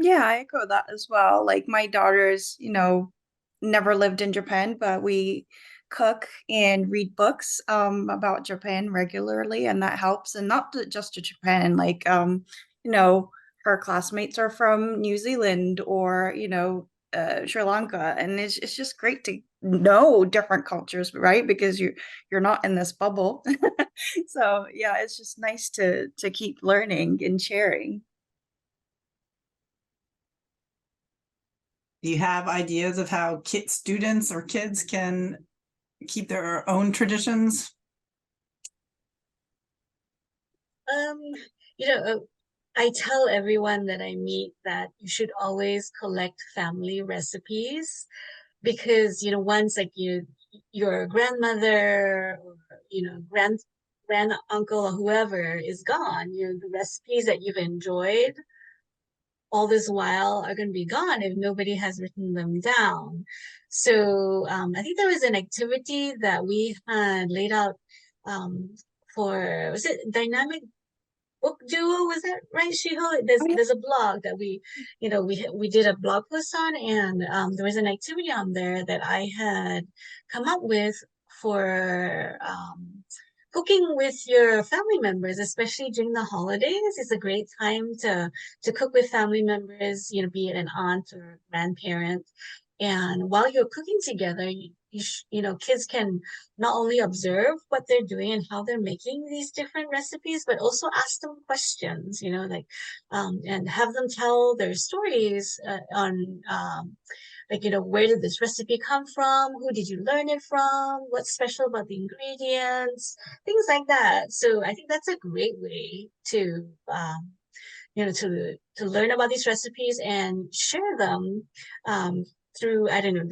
Yeah, I echo that as well. Like my daughters, never lived in Japan, but we cook and read books about Japan regularly, and that helps. And not just to Japan, like her classmates are from New Zealand or Sri Lanka, and it's just great to know different cultures, right? Because you're not in this bubble. So yeah, it's just nice to keep learning and sharing. Do you have ideas of how students or kids can keep their own traditions? I tell everyone that I meet that you should always collect family recipes, because once like your grandmother or grand uncle or whoever is gone, the recipes that you've enjoyed all this while are going to be gone if nobody has written them down. So I think there was an activity that we had laid out was it Dynamic Book Duo? Was that right, Shiho? There's a blog that we did a blog post on, and there was an activity on there that I had come up with for cooking with your family members, especially during the holidays. It's a great time to cook with family members, be it an aunt or grandparent. And while you're cooking together, kids can not only observe what they're doing and how they're making these different recipes, but also ask them questions, and have them tell their stories on where did this recipe come from? Who did you learn it from? What's special about the ingredients? Things like that. So I think that's a great way to to learn about these recipes and share them through, I don't know,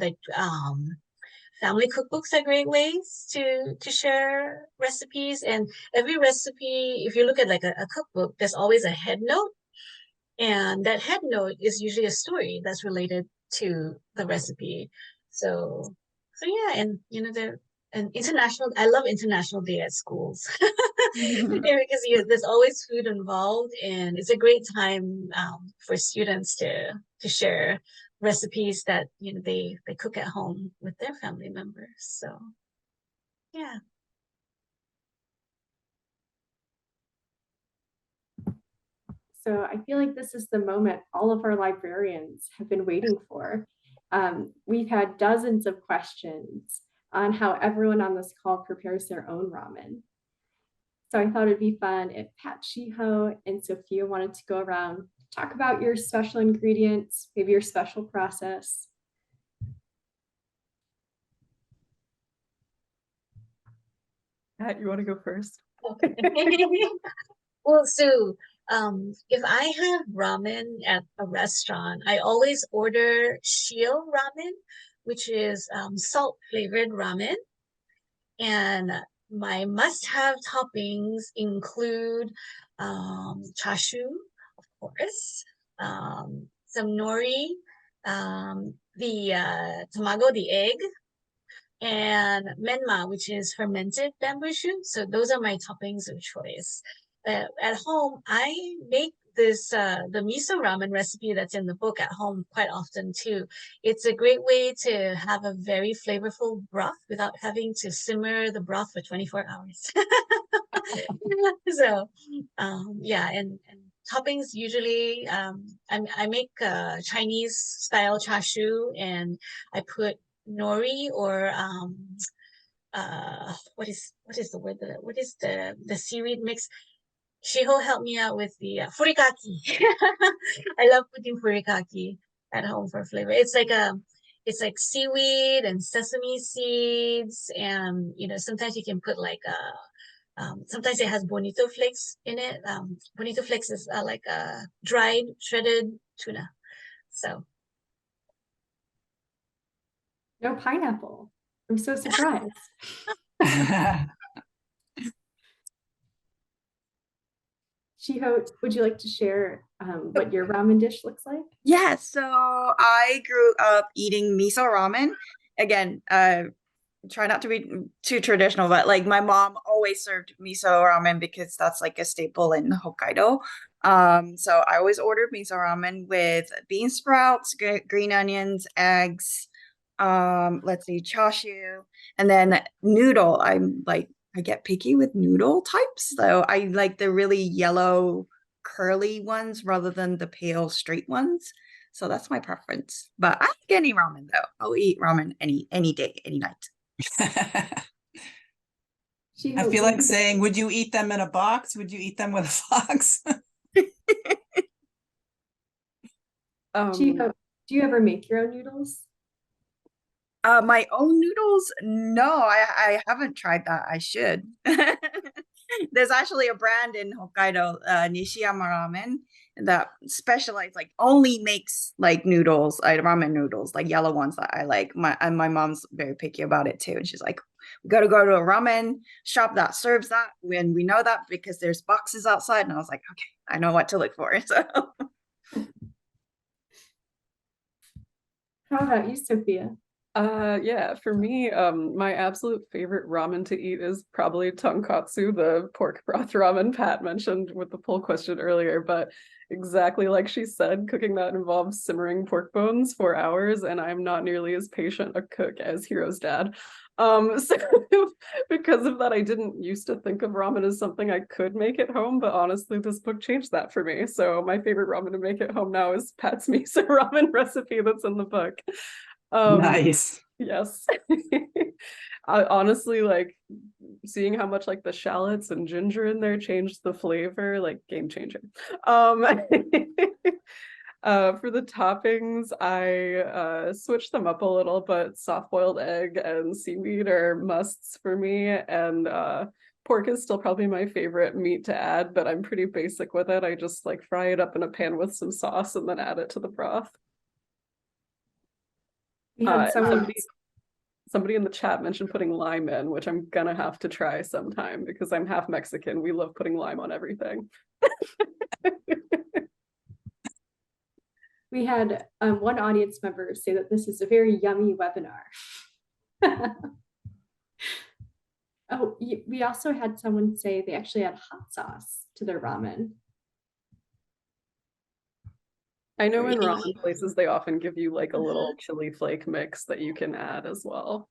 family cookbooks are great ways to share recipes. And every recipe, if you look at like a cookbook, there's always a head note. And that head note is usually a story that's related to the recipe. So yeah, and I love International Day at schools because there's always food involved, and it's a great time for students to share recipes that they cook at home with their family members. So yeah. So I feel like this is the moment all of our librarians have been waiting for. We've had dozens of questions on how everyone on this call prepares their own ramen. So I thought it'd be fun if Pat, Shiho, and Sophia wanted to go around, talk about your special ingredients, maybe your special process. Pat, you want to go first? Okay. Well, so if I have ramen at a restaurant, I always order Shiho ramen, which is salt flavored ramen. And my must-have toppings include chashu, of course, some nori, the tamago, the egg, and menma, which is fermented bamboo shoot. So those are my toppings of choice. At home, I make this the miso ramen recipe that's in the book at home quite often too. It's a great way to have a very flavorful broth without having to simmer the broth for 24 hours. So yeah, and toppings usually I make Chinese style chashu, and I put nori or what is the word, what is the seaweed mix? Shiho helped me out with the furikake. I love putting furikake at home for flavor. It's like seaweed and sesame seeds, and sometimes you can put like sometimes it has bonito flakes in it. Bonito flakes is like dried shredded tuna. So No pineapple. I'm so surprised. Shiho, would you like to share what your ramen dish looks like? Yeah, so I grew up eating miso ramen. Again, try not to be too traditional, but like my mom always served miso ramen because that's like a staple in Hokkaido. So I always ordered miso ramen with bean sprouts, green onions, eggs, let's see, chashu, and then noodle. I get picky with noodle types, so I like the really yellow curly ones rather than the pale straight ones. So that's my preference. But I like any ramen though. I'll eat ramen any day, any night. I feel like saying, would you eat them in a box? Would you eat them with a box? Shiho, do you ever make your own noodles? My own noodles? No, I haven't tried that. I should. There's actually a brand in Hokkaido, Nishiyama Ramen, that specializes, like only makes like noodles, ramen noodles, like yellow ones that I like. My mom's very picky about it too. And she's like, we got to go to a ramen shop that serves that. When we know that because there's boxes outside. And I was like, okay, I know what to look for. So how about you, Sophia? Yeah, for me, my absolute favorite ramen to eat is probably tonkatsu, the pork broth ramen Pat mentioned with the poll question earlier. But exactly like she said, cooking that involves simmering pork bones for hours, and I'm not nearly as patient a cook as Hiro's dad. So because of that, I didn't used to think of ramen as something I could make at home, but honestly, this book changed that for me. So my favorite ramen to make at home now is Pat's miso ramen recipe that's in the book. Nice. Yes. I honestly, like, seeing how much like the shallots and ginger in there changed the flavor, like game changer. For the toppings, I switched them up a little, but soft-boiled egg and seaweed are musts for me, and pork is still probably my favorite meat to add, but I'm pretty basic with it. I just like fry it up in a pan with some sauce and then add it to the broth. We had someone Somebody in the chat mentioned putting lime in, which I'm gonna have to try sometime because I'm half Mexican. We love putting lime on everything. We had one audience member say that this is a very yummy webinar. Oh, we also had someone say they actually add hot sauce to their ramen. I know in ramen places they often give you like a little chili flake mix that you can add as well.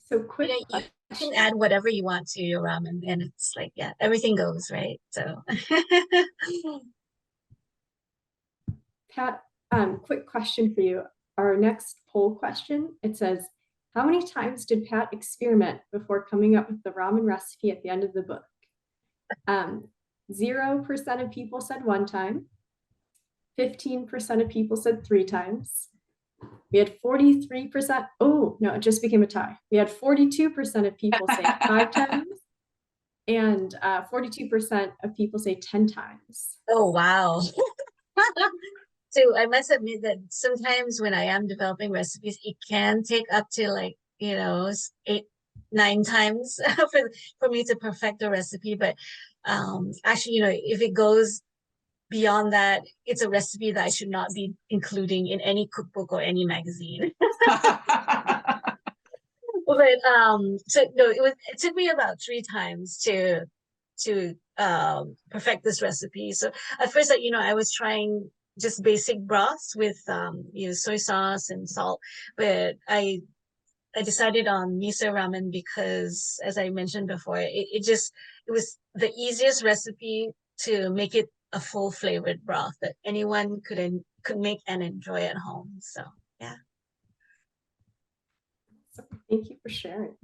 So quick, You can add whatever you want to your ramen, and it's like, yeah, everything goes, right? So Pat, quick question for you. Our next poll question, it says, how many times did Pat experiment before coming up with the ramen recipe at the end of the book? 0% of people said 1 time. 15% of people said 3 times. We had 43%. Oh, no, it just became a tie. We had 42% of people say 5 times. And 42% of people say 10 times. oh wow. So I must admit that sometimes when I am developing recipes, it can take up to like, 8, 9 times for me to perfect a recipe. But actually, if it goes beyond that, it's a recipe that I should not be including in any cookbook or any magazine. But so no, it took me about 3 times to perfect this recipe. So at first, I was trying just basic broths with soy sauce and salt, but I decided on miso ramen because, as I mentioned before, it was the easiest recipe to make it a full flavored broth that anyone could make and enjoy at home. So yeah. So thank you for sharing.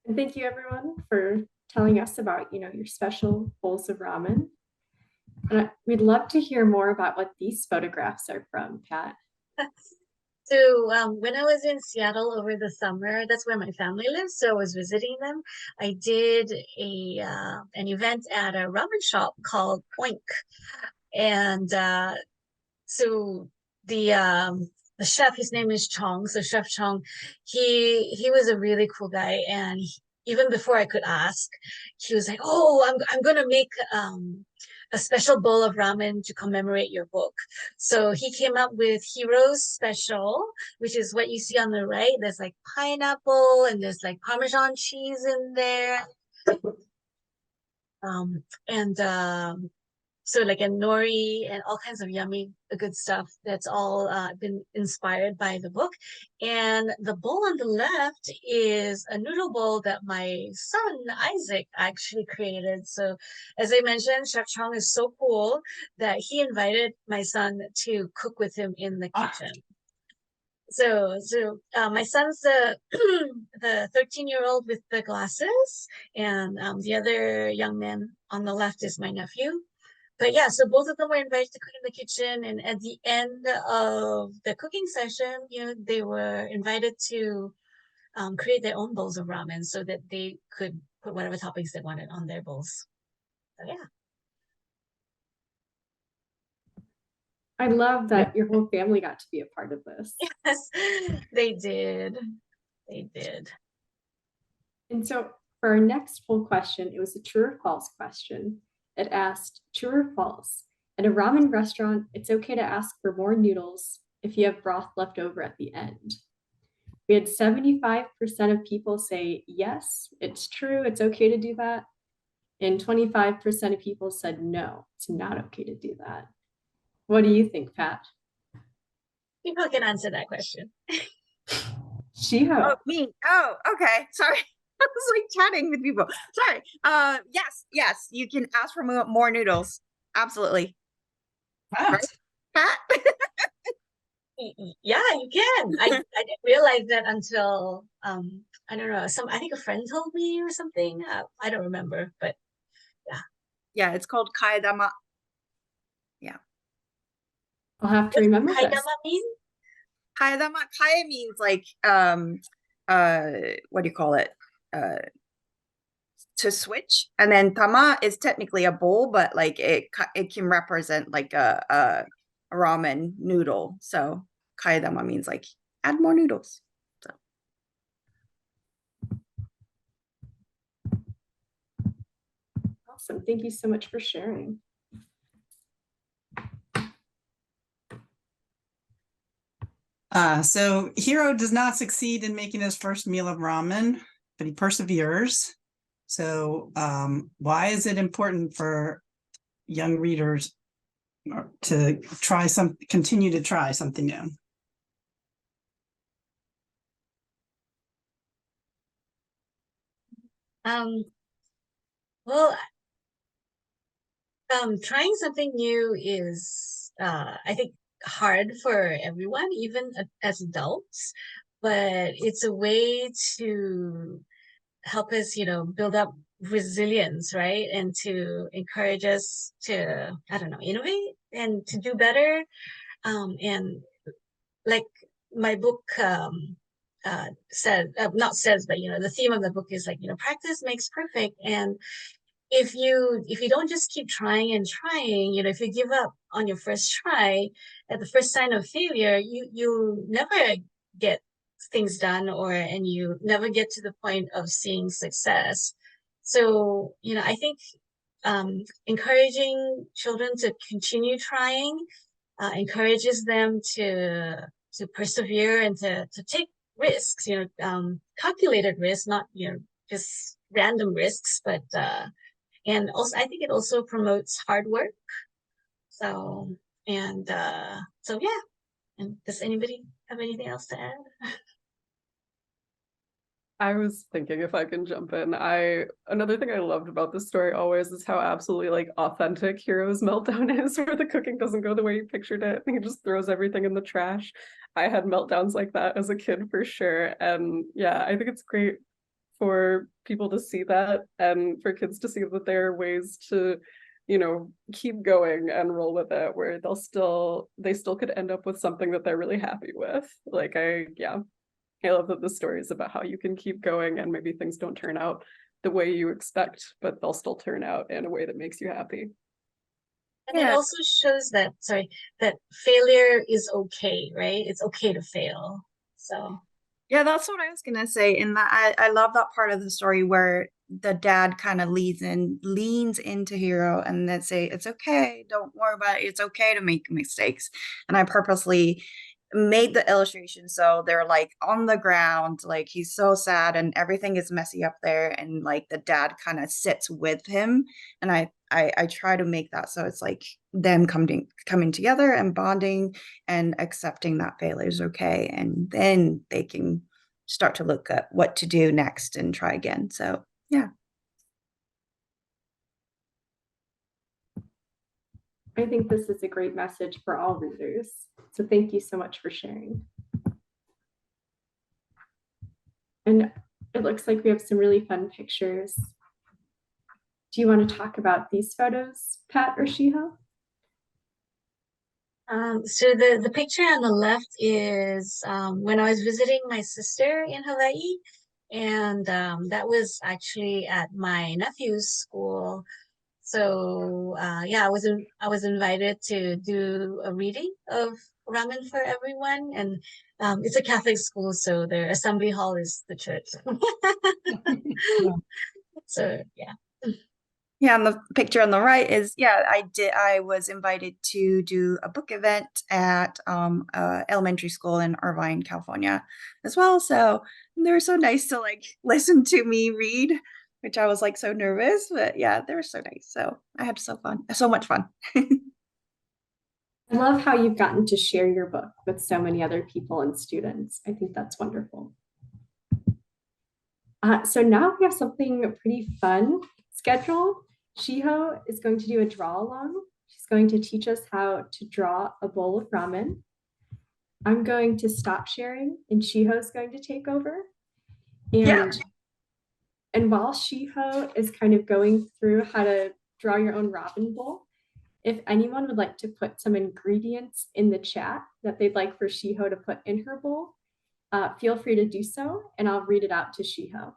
And thank you everyone for telling us about, your special bowls of ramen. And we'd love to hear more about what these photographs are from, Pat. So when I was in Seattle over the summer, that's where my family lives. So I was visiting them. I did an event at a ramen shop called Oink, and so the chef, his name is Chong. So Chef Chong, he was a really cool guy, and even before I could ask, he was like, "Oh, I'm gonna make a special bowl of ramen to commemorate your book." So he came up with Heroes Special, which is what you see on the right. There's like pineapple and there's like Parmesan cheese in there. So like a nori and all kinds of yummy good stuff that's all been inspired by the book. And the bowl on the left is a noodle bowl that my son Isaac actually created. So as I mentioned, Chef Chong is so cool that he invited my son to cook with him in the kitchen. So my son's the 13-year-old with the glasses, and the other young man on the left is my nephew. But yeah, so both of them were invited to cook in the kitchen, and at the end of the cooking session, they were invited to create their own bowls of ramen so that they could put whatever toppings they wanted on their bowls. So yeah. I love that your whole family got to be a part of this. Yes, they did. They did. And so for our next poll question, it was a true or false question. It asked, true or false? At a ramen restaurant, it's okay to ask for more noodles if you have broth left over at the end. We had 75% of people say yes, it's true, it's okay to do that. And 25% of people said no, it's not okay to do that. What do you think, Pat? People can answer that question. Shiho. Oh, me. Oh, okay. Sorry. I was like chatting with people. Sorry. Yes, you can ask for more noodles. Absolutely. Pat. Pat? Yeah, you can. I didn't realize that until I don't know, I think a friend told me or something. I don't remember, but Yeah, it's called kaedama. Yeah. I'll have to what does remember this. kaidama mean? Kaedama, kae means like what do you call it? To switch, and then tama is technically a bowl, but like it can represent like a ramen noodle. So kaedama means like add more noodles. So Awesome. Thank you so much for sharing. So Hiro does not succeed in making his first meal of ramen, but he perseveres. So why is it important for young readers to continue to try something new? Well, trying something new is, I think, hard for everyone, even as adults, but it's a way to help us, build up resilience, right? And to encourage us to, I don't know, innovate and to do better. And like my book not says, but the theme of the book is like, practice makes perfect. And if you don't just keep trying and trying, if you give up on your first try at the first sign of failure, you never get things done, and you never get to the point of seeing success. So, I think encouraging children to continue trying encourages them to persevere and to take risks, calculated risks, not just random risks, but and also I think it also promotes hard work. So so yeah. And does anybody have anything else to add? I was thinking if I can jump in. Another thing I loved about this story always is how absolutely like authentic Hiro's meltdown is, where the cooking doesn't go the way you pictured it. He just throws everything in the trash. I had meltdowns like that as a kid for sure. And yeah, I think it's great for people to see that and for kids to see that there are ways to, keep going and roll with it, where they still could end up with something that they're really happy with. Like I love that the story is about how you can keep going and maybe things don't turn out the way you expect, but they'll still turn out in a way that makes you happy. And it also shows that failure is okay, right? It's okay to fail. So yeah, that's what I was gonna say. And that I love that part of the story where the dad kind of leans into Hiro and then say, it's okay, don't worry about it. It's okay to make mistakes. And I purposely made the illustration so they're like on the ground, like he's so sad and everything is messy up there, and like the dad kind of sits with him. And I try to make that so it's like them coming together and bonding and accepting that failure is okay, and then they can start to look at what to do next and try again. So yeah. I think this is a great message for all readers. So thank you so much for sharing. And it looks like we have some really fun pictures. Do you want to talk about these photos, Pat or Shiho? So the picture on the left is when I was visiting my sister in Hawaii, and that was actually at my nephew's school. So yeah, I was invited to do a reading of Ramen for Everyone, and it's a Catholic school, so their assembly hall is the church. So yeah. Yeah, and the picture on the right is, I was invited to do a book event at elementary school in Irvine, California as well. So they were so nice to like listen to me read, which I was like so nervous, but yeah, they were so nice. So I had so much fun. I love how you've gotten to share your book with so many other people and students. I think that's wonderful. So now we have something pretty fun scheduled. Shiho is going to do a draw along. She's going to teach us how to draw a bowl of ramen. I'm going to stop sharing and Shiho's going to take over. And, Yeah. and while Shiho is kind of going through how to draw your own ramen bowl, if anyone would like to put some ingredients in the chat that they'd like for Shiho to put in her bowl, feel free to do so, and I'll read it out to Shiho.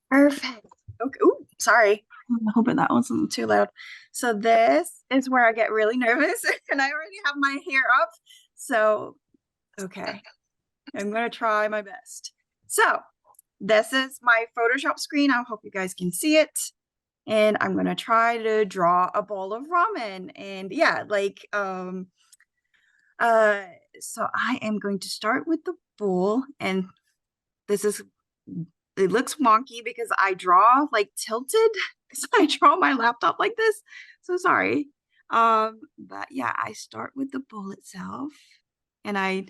Perfect. Okay. Ooh, sorry. I'm hoping that wasn't too loud. So this is where I get really nervous and I already have my hair up. So, okay. I'm going to try my best. So this is my Photoshop screen. I hope you guys can see it. And I'm going to try to draw a bowl of ramen. And yeah, like, so I am going to start with the bowl, and this is, it looks wonky because I draw like tilted because I draw my laptop like this. So sorry. But yeah, I start with the bowl itself, and I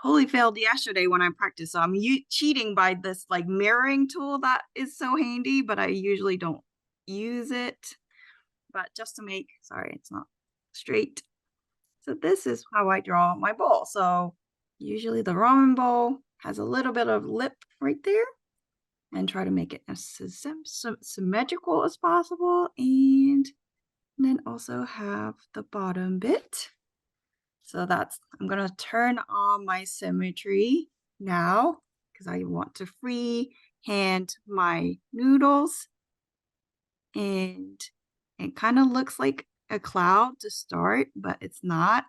totally failed yesterday when I practiced. So I'm cheating by this like mirroring tool that is so handy, but I usually don't use it. But just to make, sorry, it's not straight. So this is how I draw my bowl. So usually the ramen bowl has a little bit of lip right there, and try to make it as symmetrical as possible, and then also have the bottom bit. So that's, I'm gonna turn on my symmetry now because I want to free hand my noodles, and it kind of looks like a cloud to start, but it's not.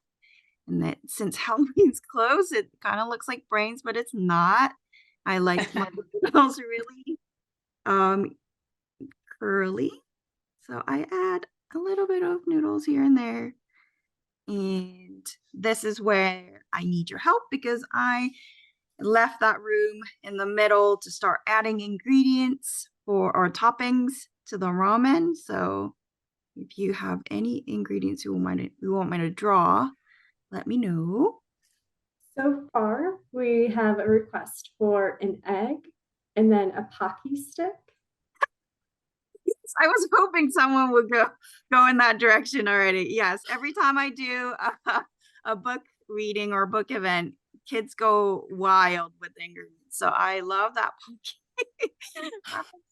And that since Halloween's close, it kind of looks like brains, but it's not. I like my noodles really curly. So I add a little bit of noodles here and there. And this is where I need your help because I left that room in the middle to start adding ingredients for or toppings to the ramen. So if you have any ingredients you want me to draw, let me know. So far, we have a request for an egg and then a Pocky stick. I was hoping someone would go in that direction already. Yes, every time I do a book reading or book event, kids go wild with ingredients. So I love that Pocky.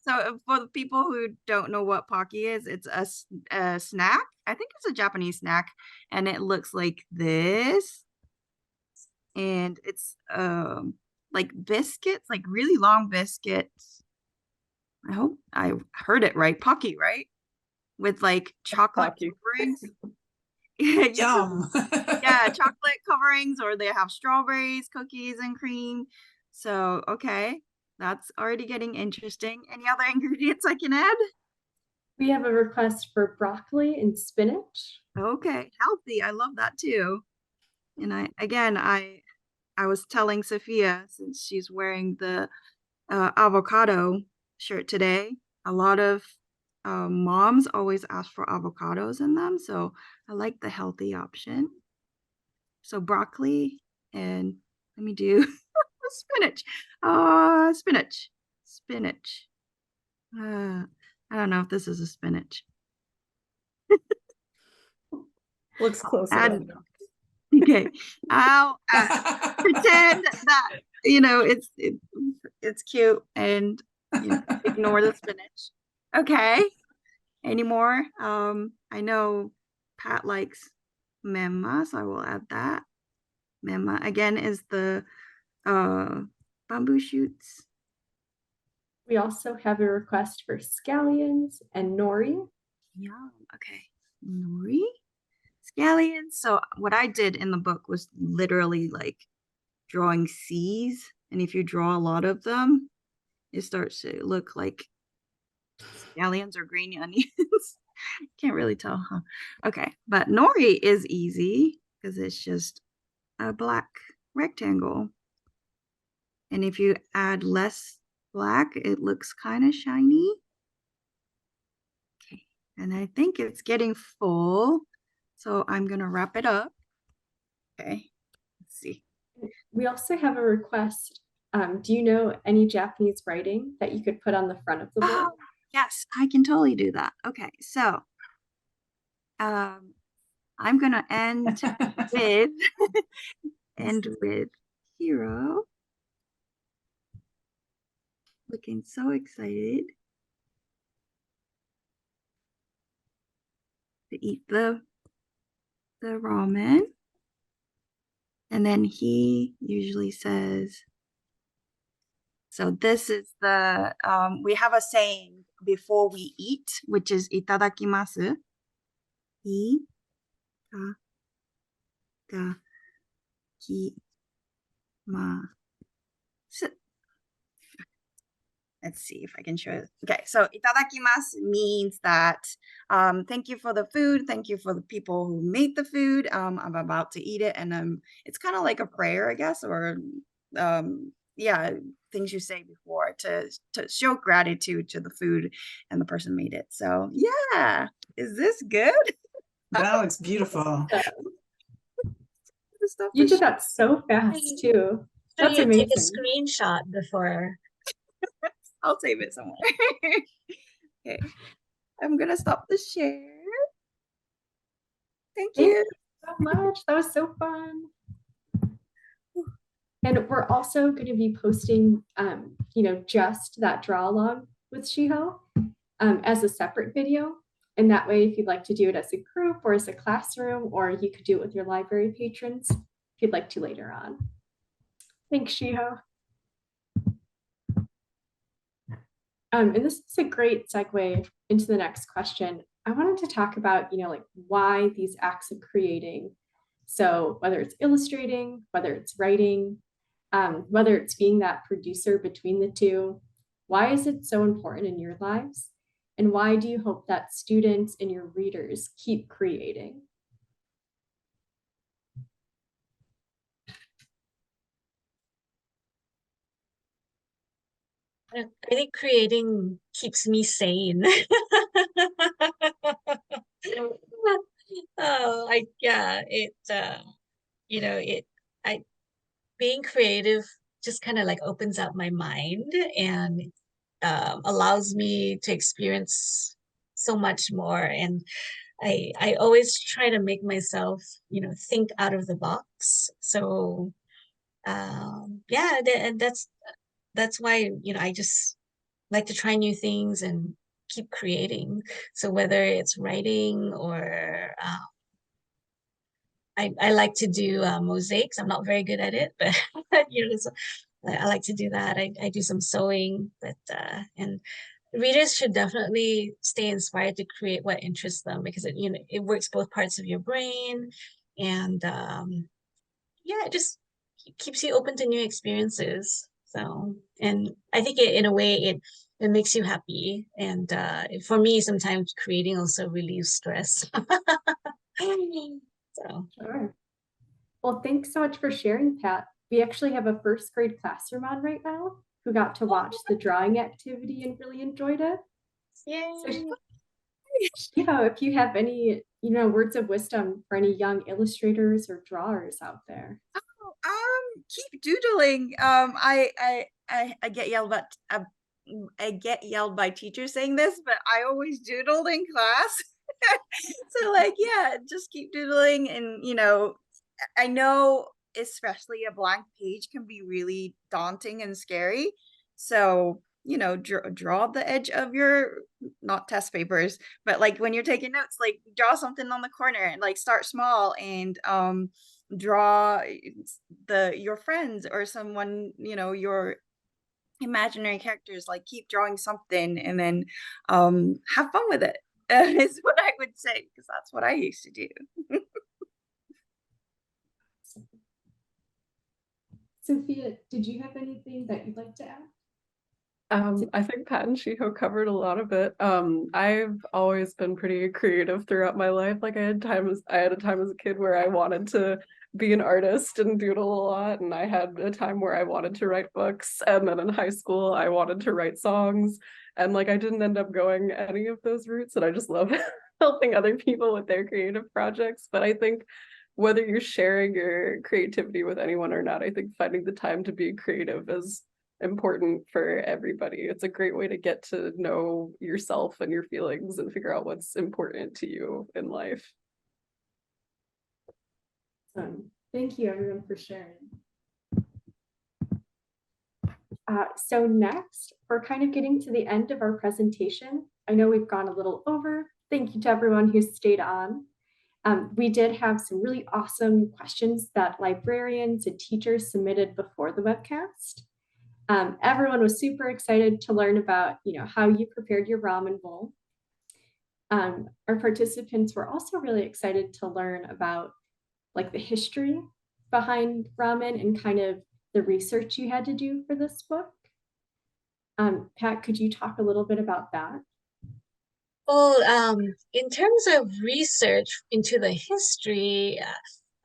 So for the people who don't know what Pocky is, it's a snack. I think it's a Japanese snack, and it looks like this. And it's like biscuits, like really long biscuits. I hope I heard it right. Pocky, right? With like chocolate Pocky. coverings. Yum. Yeah, chocolate coverings, or they have strawberries, cookies, and cream. So, okay, that's already getting interesting. Any other ingredients I can add? We have a request for broccoli and spinach. Okay, healthy. I love that too. And I was telling Sophia, since she's wearing the avocado shirt today, a lot of moms always ask for avocados in them, so I like the healthy option. So broccoli, and let me do spinach. Spinach. I don't know if this is a spinach. Looks close Add, enough. okay, I'll pretend that it's cute, and ignore the spinach. Okay. Any more? I know Pat likes memma, so I will add that. Memma again is the bamboo shoots. We also have a request for scallions and nori. Yum. Okay. Nori. Scallions. So what I did in the book was literally like drawing C's. And if you draw a lot of them, it starts to look like scallions or green onions. Can't really tell, huh? Okay. But nori is easy because it's just a black rectangle. And if you add less black, it looks kind of shiny. Okay, and I think it's getting full, so I'm gonna wrap it up. Okay, let's see. We also have a request. Do you know any Japanese writing that you could put on the front of the bowl? Oh, yes, I can totally do that. Okay, so I'm gonna end with And with Hiro looking so excited to eat the ramen. And then he usually says, so this is the, we have a saying before we eat, which is itadakimasu. Itadakimasu. Let's see if I can show it. Okay, so itadakimasu means that thank you for the food, thank you for the people who made the food. I'm about to eat it, and it's kind of like a prayer, I guess, or yeah, things you say before to show gratitude to the food and the person made it. So yeah, is this good? That looks beautiful. You did that so fast too. So That's you take a amazing. screenshot before. I'll save it somewhere. Okay, I'm gonna stop the share. Thank Thank you. you so much. That was so fun. And we're also going to be posting, just that draw along with Shiho as a separate video. And that way, if you'd like to do it as a group or as a classroom, or you could do it with your library patrons if you'd like to later on. Thanks, Shiho. And this is a great segue into the next question. I wanted to talk about, why these acts of creating. So whether it's illustrating, whether it's writing, whether it's being that producer between the two, why is it so important in your lives? And why do you hope that students and your readers keep creating? I think creating keeps me sane. Being creative just kind of like opens up my mind and allows me to experience so much more. And I always try to make myself, think out of the box. So that's why, I just like to try new things and keep creating. So whether it's writing or I like to do mosaics. I'm not very good at it, but so I like to do that. I do some sewing, but and readers should definitely stay inspired to create what interests them, because it works both parts of your brain, and it just keeps you open to new experiences. So, and I think in a way it makes you happy, and for me sometimes creating also relieves stress. So Sure. Well, thanks so much for sharing, Pat. We actually have a first grade classroom on right now who got to watch the drawing activity and really enjoyed it. yay. So, if you have any, words of wisdom for any young illustrators or drawers out there. Keep doodling. I get yelled at. I get yelled by teachers saying this, but I always doodled in class. So just keep doodling, and I know especially a blank page can be really daunting and scary. So draw the edge of your, not test papers, but like when you're taking notes, like draw something on the corner and like start small, and draw your friends or someone, your imaginary characters. Like keep drawing something, and then have fun with it. Is what I would say, because that's what I used to do. Sophia, did you have anything that you'd like to add? I think Pat and Shiho covered a lot of it. I've always been pretty creative throughout my life. Like I had a time as a kid where I wanted to be an artist and doodle a lot, and I had a time where I wanted to write books, and then in high school I wanted to write songs, and like I didn't end up going any of those routes, and I just love helping other people with their creative projects. But I think whether you're sharing your creativity with anyone or not, I think finding the time to be creative is important for everybody. It's a great way to get to know yourself and your feelings and figure out what's important to you in life. Thank Thank you everyone for sharing. So next, we're kind of getting to the end of our presentation. I know we've gone a little over. Thank you to everyone who stayed on. We did have some really awesome questions that librarians and teachers submitted before the webcast. Everyone was super excited to learn about, how you prepared your ramen bowl. Our participants were also really excited to learn about like the history behind ramen and kind of the research you had to do for this book. Pat, could you talk a little bit about that? Well, in terms of research into the history,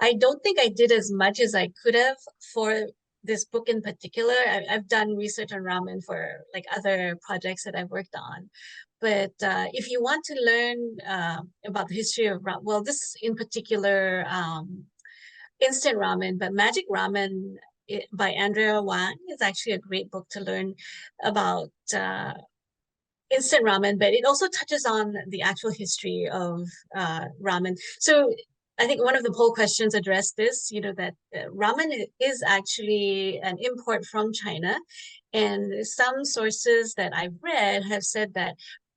I don't think I did as much as I could have for this book in particular. I've done research on ramen for like other projects that I've worked on. But if you want to learn about the history of ramen, well, this in particular instant ramen, but Magic Ramen by Andrea Wang is actually a great book to learn about instant ramen, but it also touches on the actual history of ramen. So I think one of the poll questions addressed this, that ramen is actually an import from China. And some sources that I've read have said that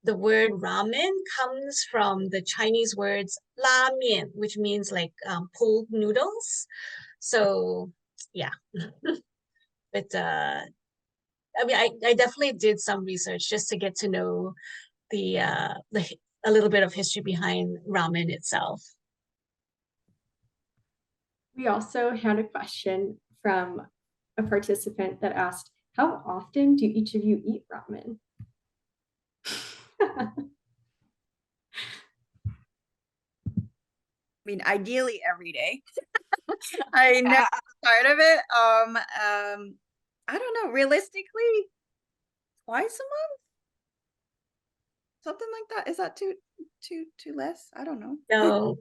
the word ramen comes from the Chinese words la mian, which means like pulled noodles. So yeah. But I mean, I definitely did some research just to get to know a little bit of history behind ramen itself. We also had a question from a participant that asked, how often do each of you eat ramen? I mean, ideally every day. I never tired of it. I don't know, realistically, twice a month? Something like that. Is that too less? I don't know. No,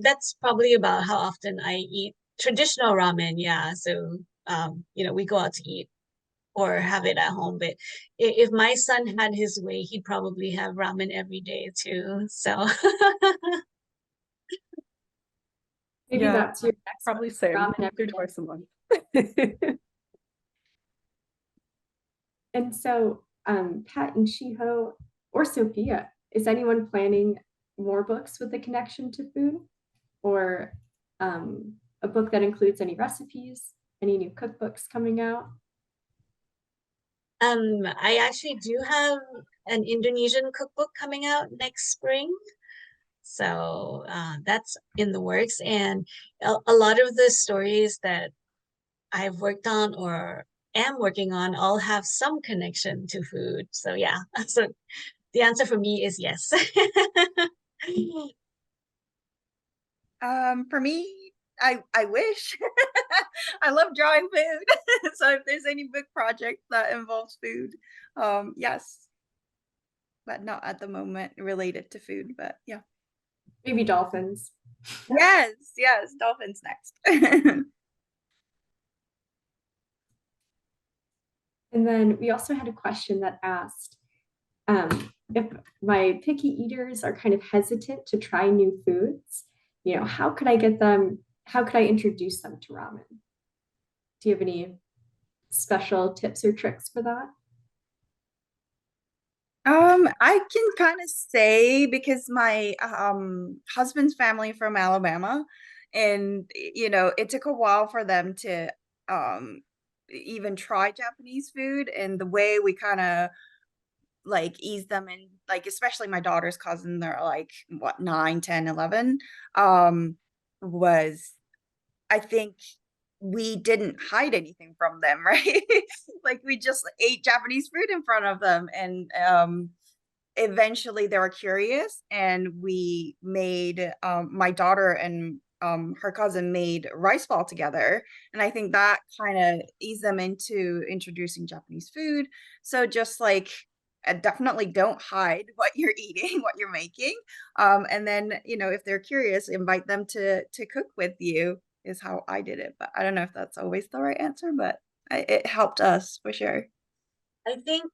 that's probably about how often I eat traditional ramen. Yeah, so we go out to eat or have it at home. But if my son had his way, he'd probably have ramen every day too. So maybe that's your next probably same. ramen every day. Twice a month. And so Pat and Shiho or Sophia, is anyone planning more books with a connection to food, or a book that includes any recipes, any new cookbooks coming out? I actually do have an Indonesian cookbook coming out next spring. So that's in the works. And a lot of the stories that I've worked on or am working on all have some connection to food. So yeah, so the answer for me is yes. For me, I wish. I love drawing food. So if there's any book project that involves food, yes. But not at the moment related to food, but yeah. Maybe dolphins. Yes, dolphins next. And then we also had a question that asked, if my picky eaters are kind of hesitant to try new foods, how could I introduce them to ramen? Do you have any special tips or tricks for that? I can kind of say, because my husband's family from Alabama, and it took a while for them to even try Japanese food, and the way we kind of like ease them in, like especially my daughter's cousin, they're like what, 9, 10, 11, was, I think we didn't hide anything from them, right? Like we just ate Japanese food in front of them, and eventually they were curious, and we made my daughter and her cousin made rice ball together, and I think that kind of eased them into introducing Japanese food. So just like definitely don't hide what you're eating, what you're making, and then if they're curious, invite them to cook with you, is how I did it. But I don't know if that's always the right answer, but it helped us for sure. I think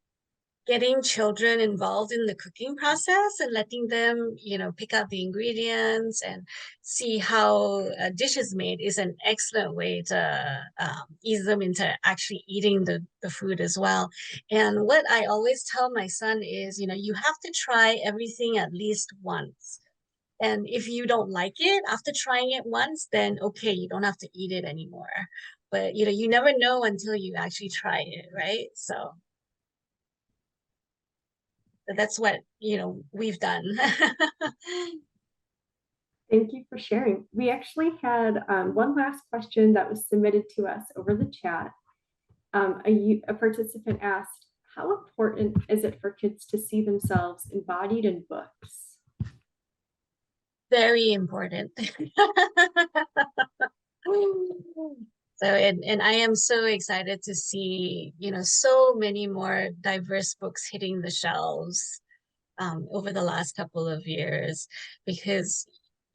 getting children involved in the cooking process and letting them, pick out the ingredients and see how a dish is made is an excellent way to ease them into actually eating the food as well. And what I always tell my son is, you have to try everything at least once. And if you don't like it after trying it once, then okay, you don't have to eat it anymore. But, you never know until you actually try it, right? So that's what, we've done. Thank you for sharing. We actually had one last question that was submitted to us over the chat. A participant asked, how important is it for kids to see themselves embodied in books? Very important. So, and I am so excited to see, so many more diverse books hitting the shelves over the last couple of years, because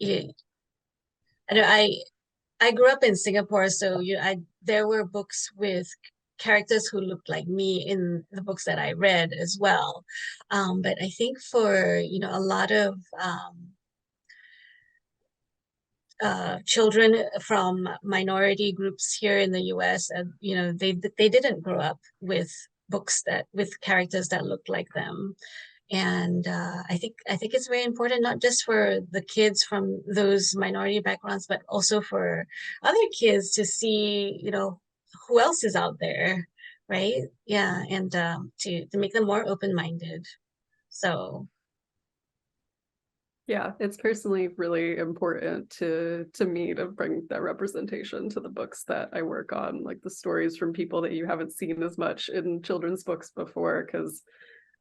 I grew up in Singapore, so there were books with characters who looked like me in the books that I read as well. But I think for a lot of children from minority groups here in the US, they didn't grow up with books with characters that looked like them. And I think it's very important, not just for the kids from those minority backgrounds, but also for other kids to see, who else is out there, right? Yeah, and to make them more open-minded. So yeah, it's personally really important to me to bring that representation to the books that I work on, like the stories from people that you haven't seen as much in children's books before, because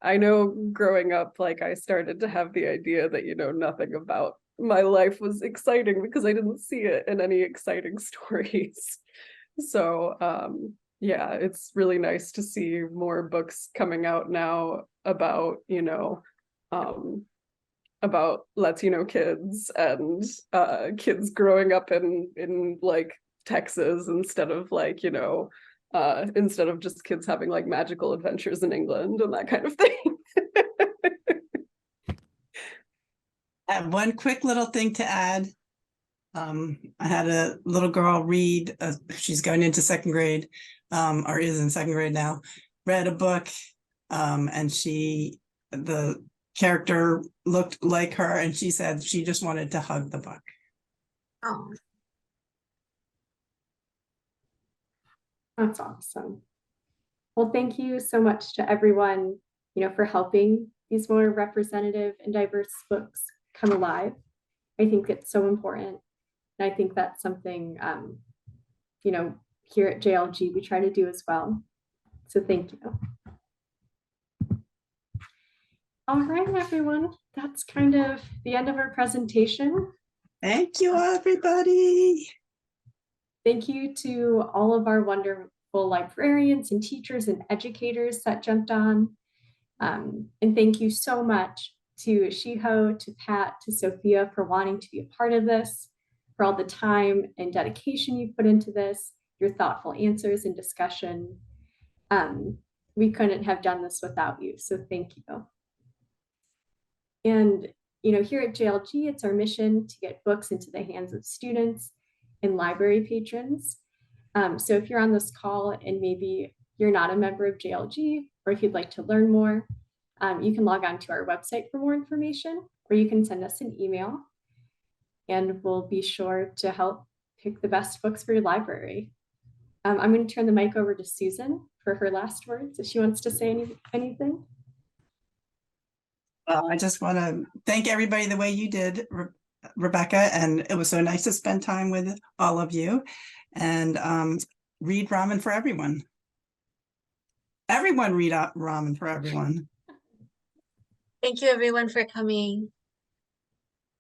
I know growing up, like I started to have the idea that, nothing about my life was exciting because I didn't see it in any exciting stories. So yeah, it's really nice to see more books coming out now about, about Latino kids and kids growing up in like Texas instead of like, instead of just kids having like magical adventures in England and that kind of thing. And one quick little thing to add. I had a little girl read, she's going into second grade, or is in second grade now, read a book, and the character looked like her, and she said she just wanted to hug the book. oh, That's awesome. Well, thank you so much to everyone, for helping these more representative and diverse books come alive. I think it's so important. And I think that's something, here at JLG, we try to do as well. So thank you. All right, everyone, that's kind of the end of our presentation. Thank you, everybody. Thank you to all of our wonderful librarians and teachers and educators that jumped on. And thank you so much to Shiho, to Pat, to Sophia for wanting to be a part of this, for all the time and dedication you put into this, your thoughtful answers and discussion. We couldn't have done this without you, so thank you. And here at JLG, it's our mission to get books into the hands of students and library patrons. So if you're on this call and maybe you're not a member of JLG, or if you'd like to learn more, you can log on to our website for more information, or you can send us an email, and we'll be sure to help pick the best books for your library. I'm going to turn the mic over to Susan for her last words, if she wants to say anything. Well, I just want to thank everybody the way you did, Rebecca, and it was so nice to spend time with all of you. And read Ramen for everyone. Everyone read Ramen for everyone. thank you everyone for coming.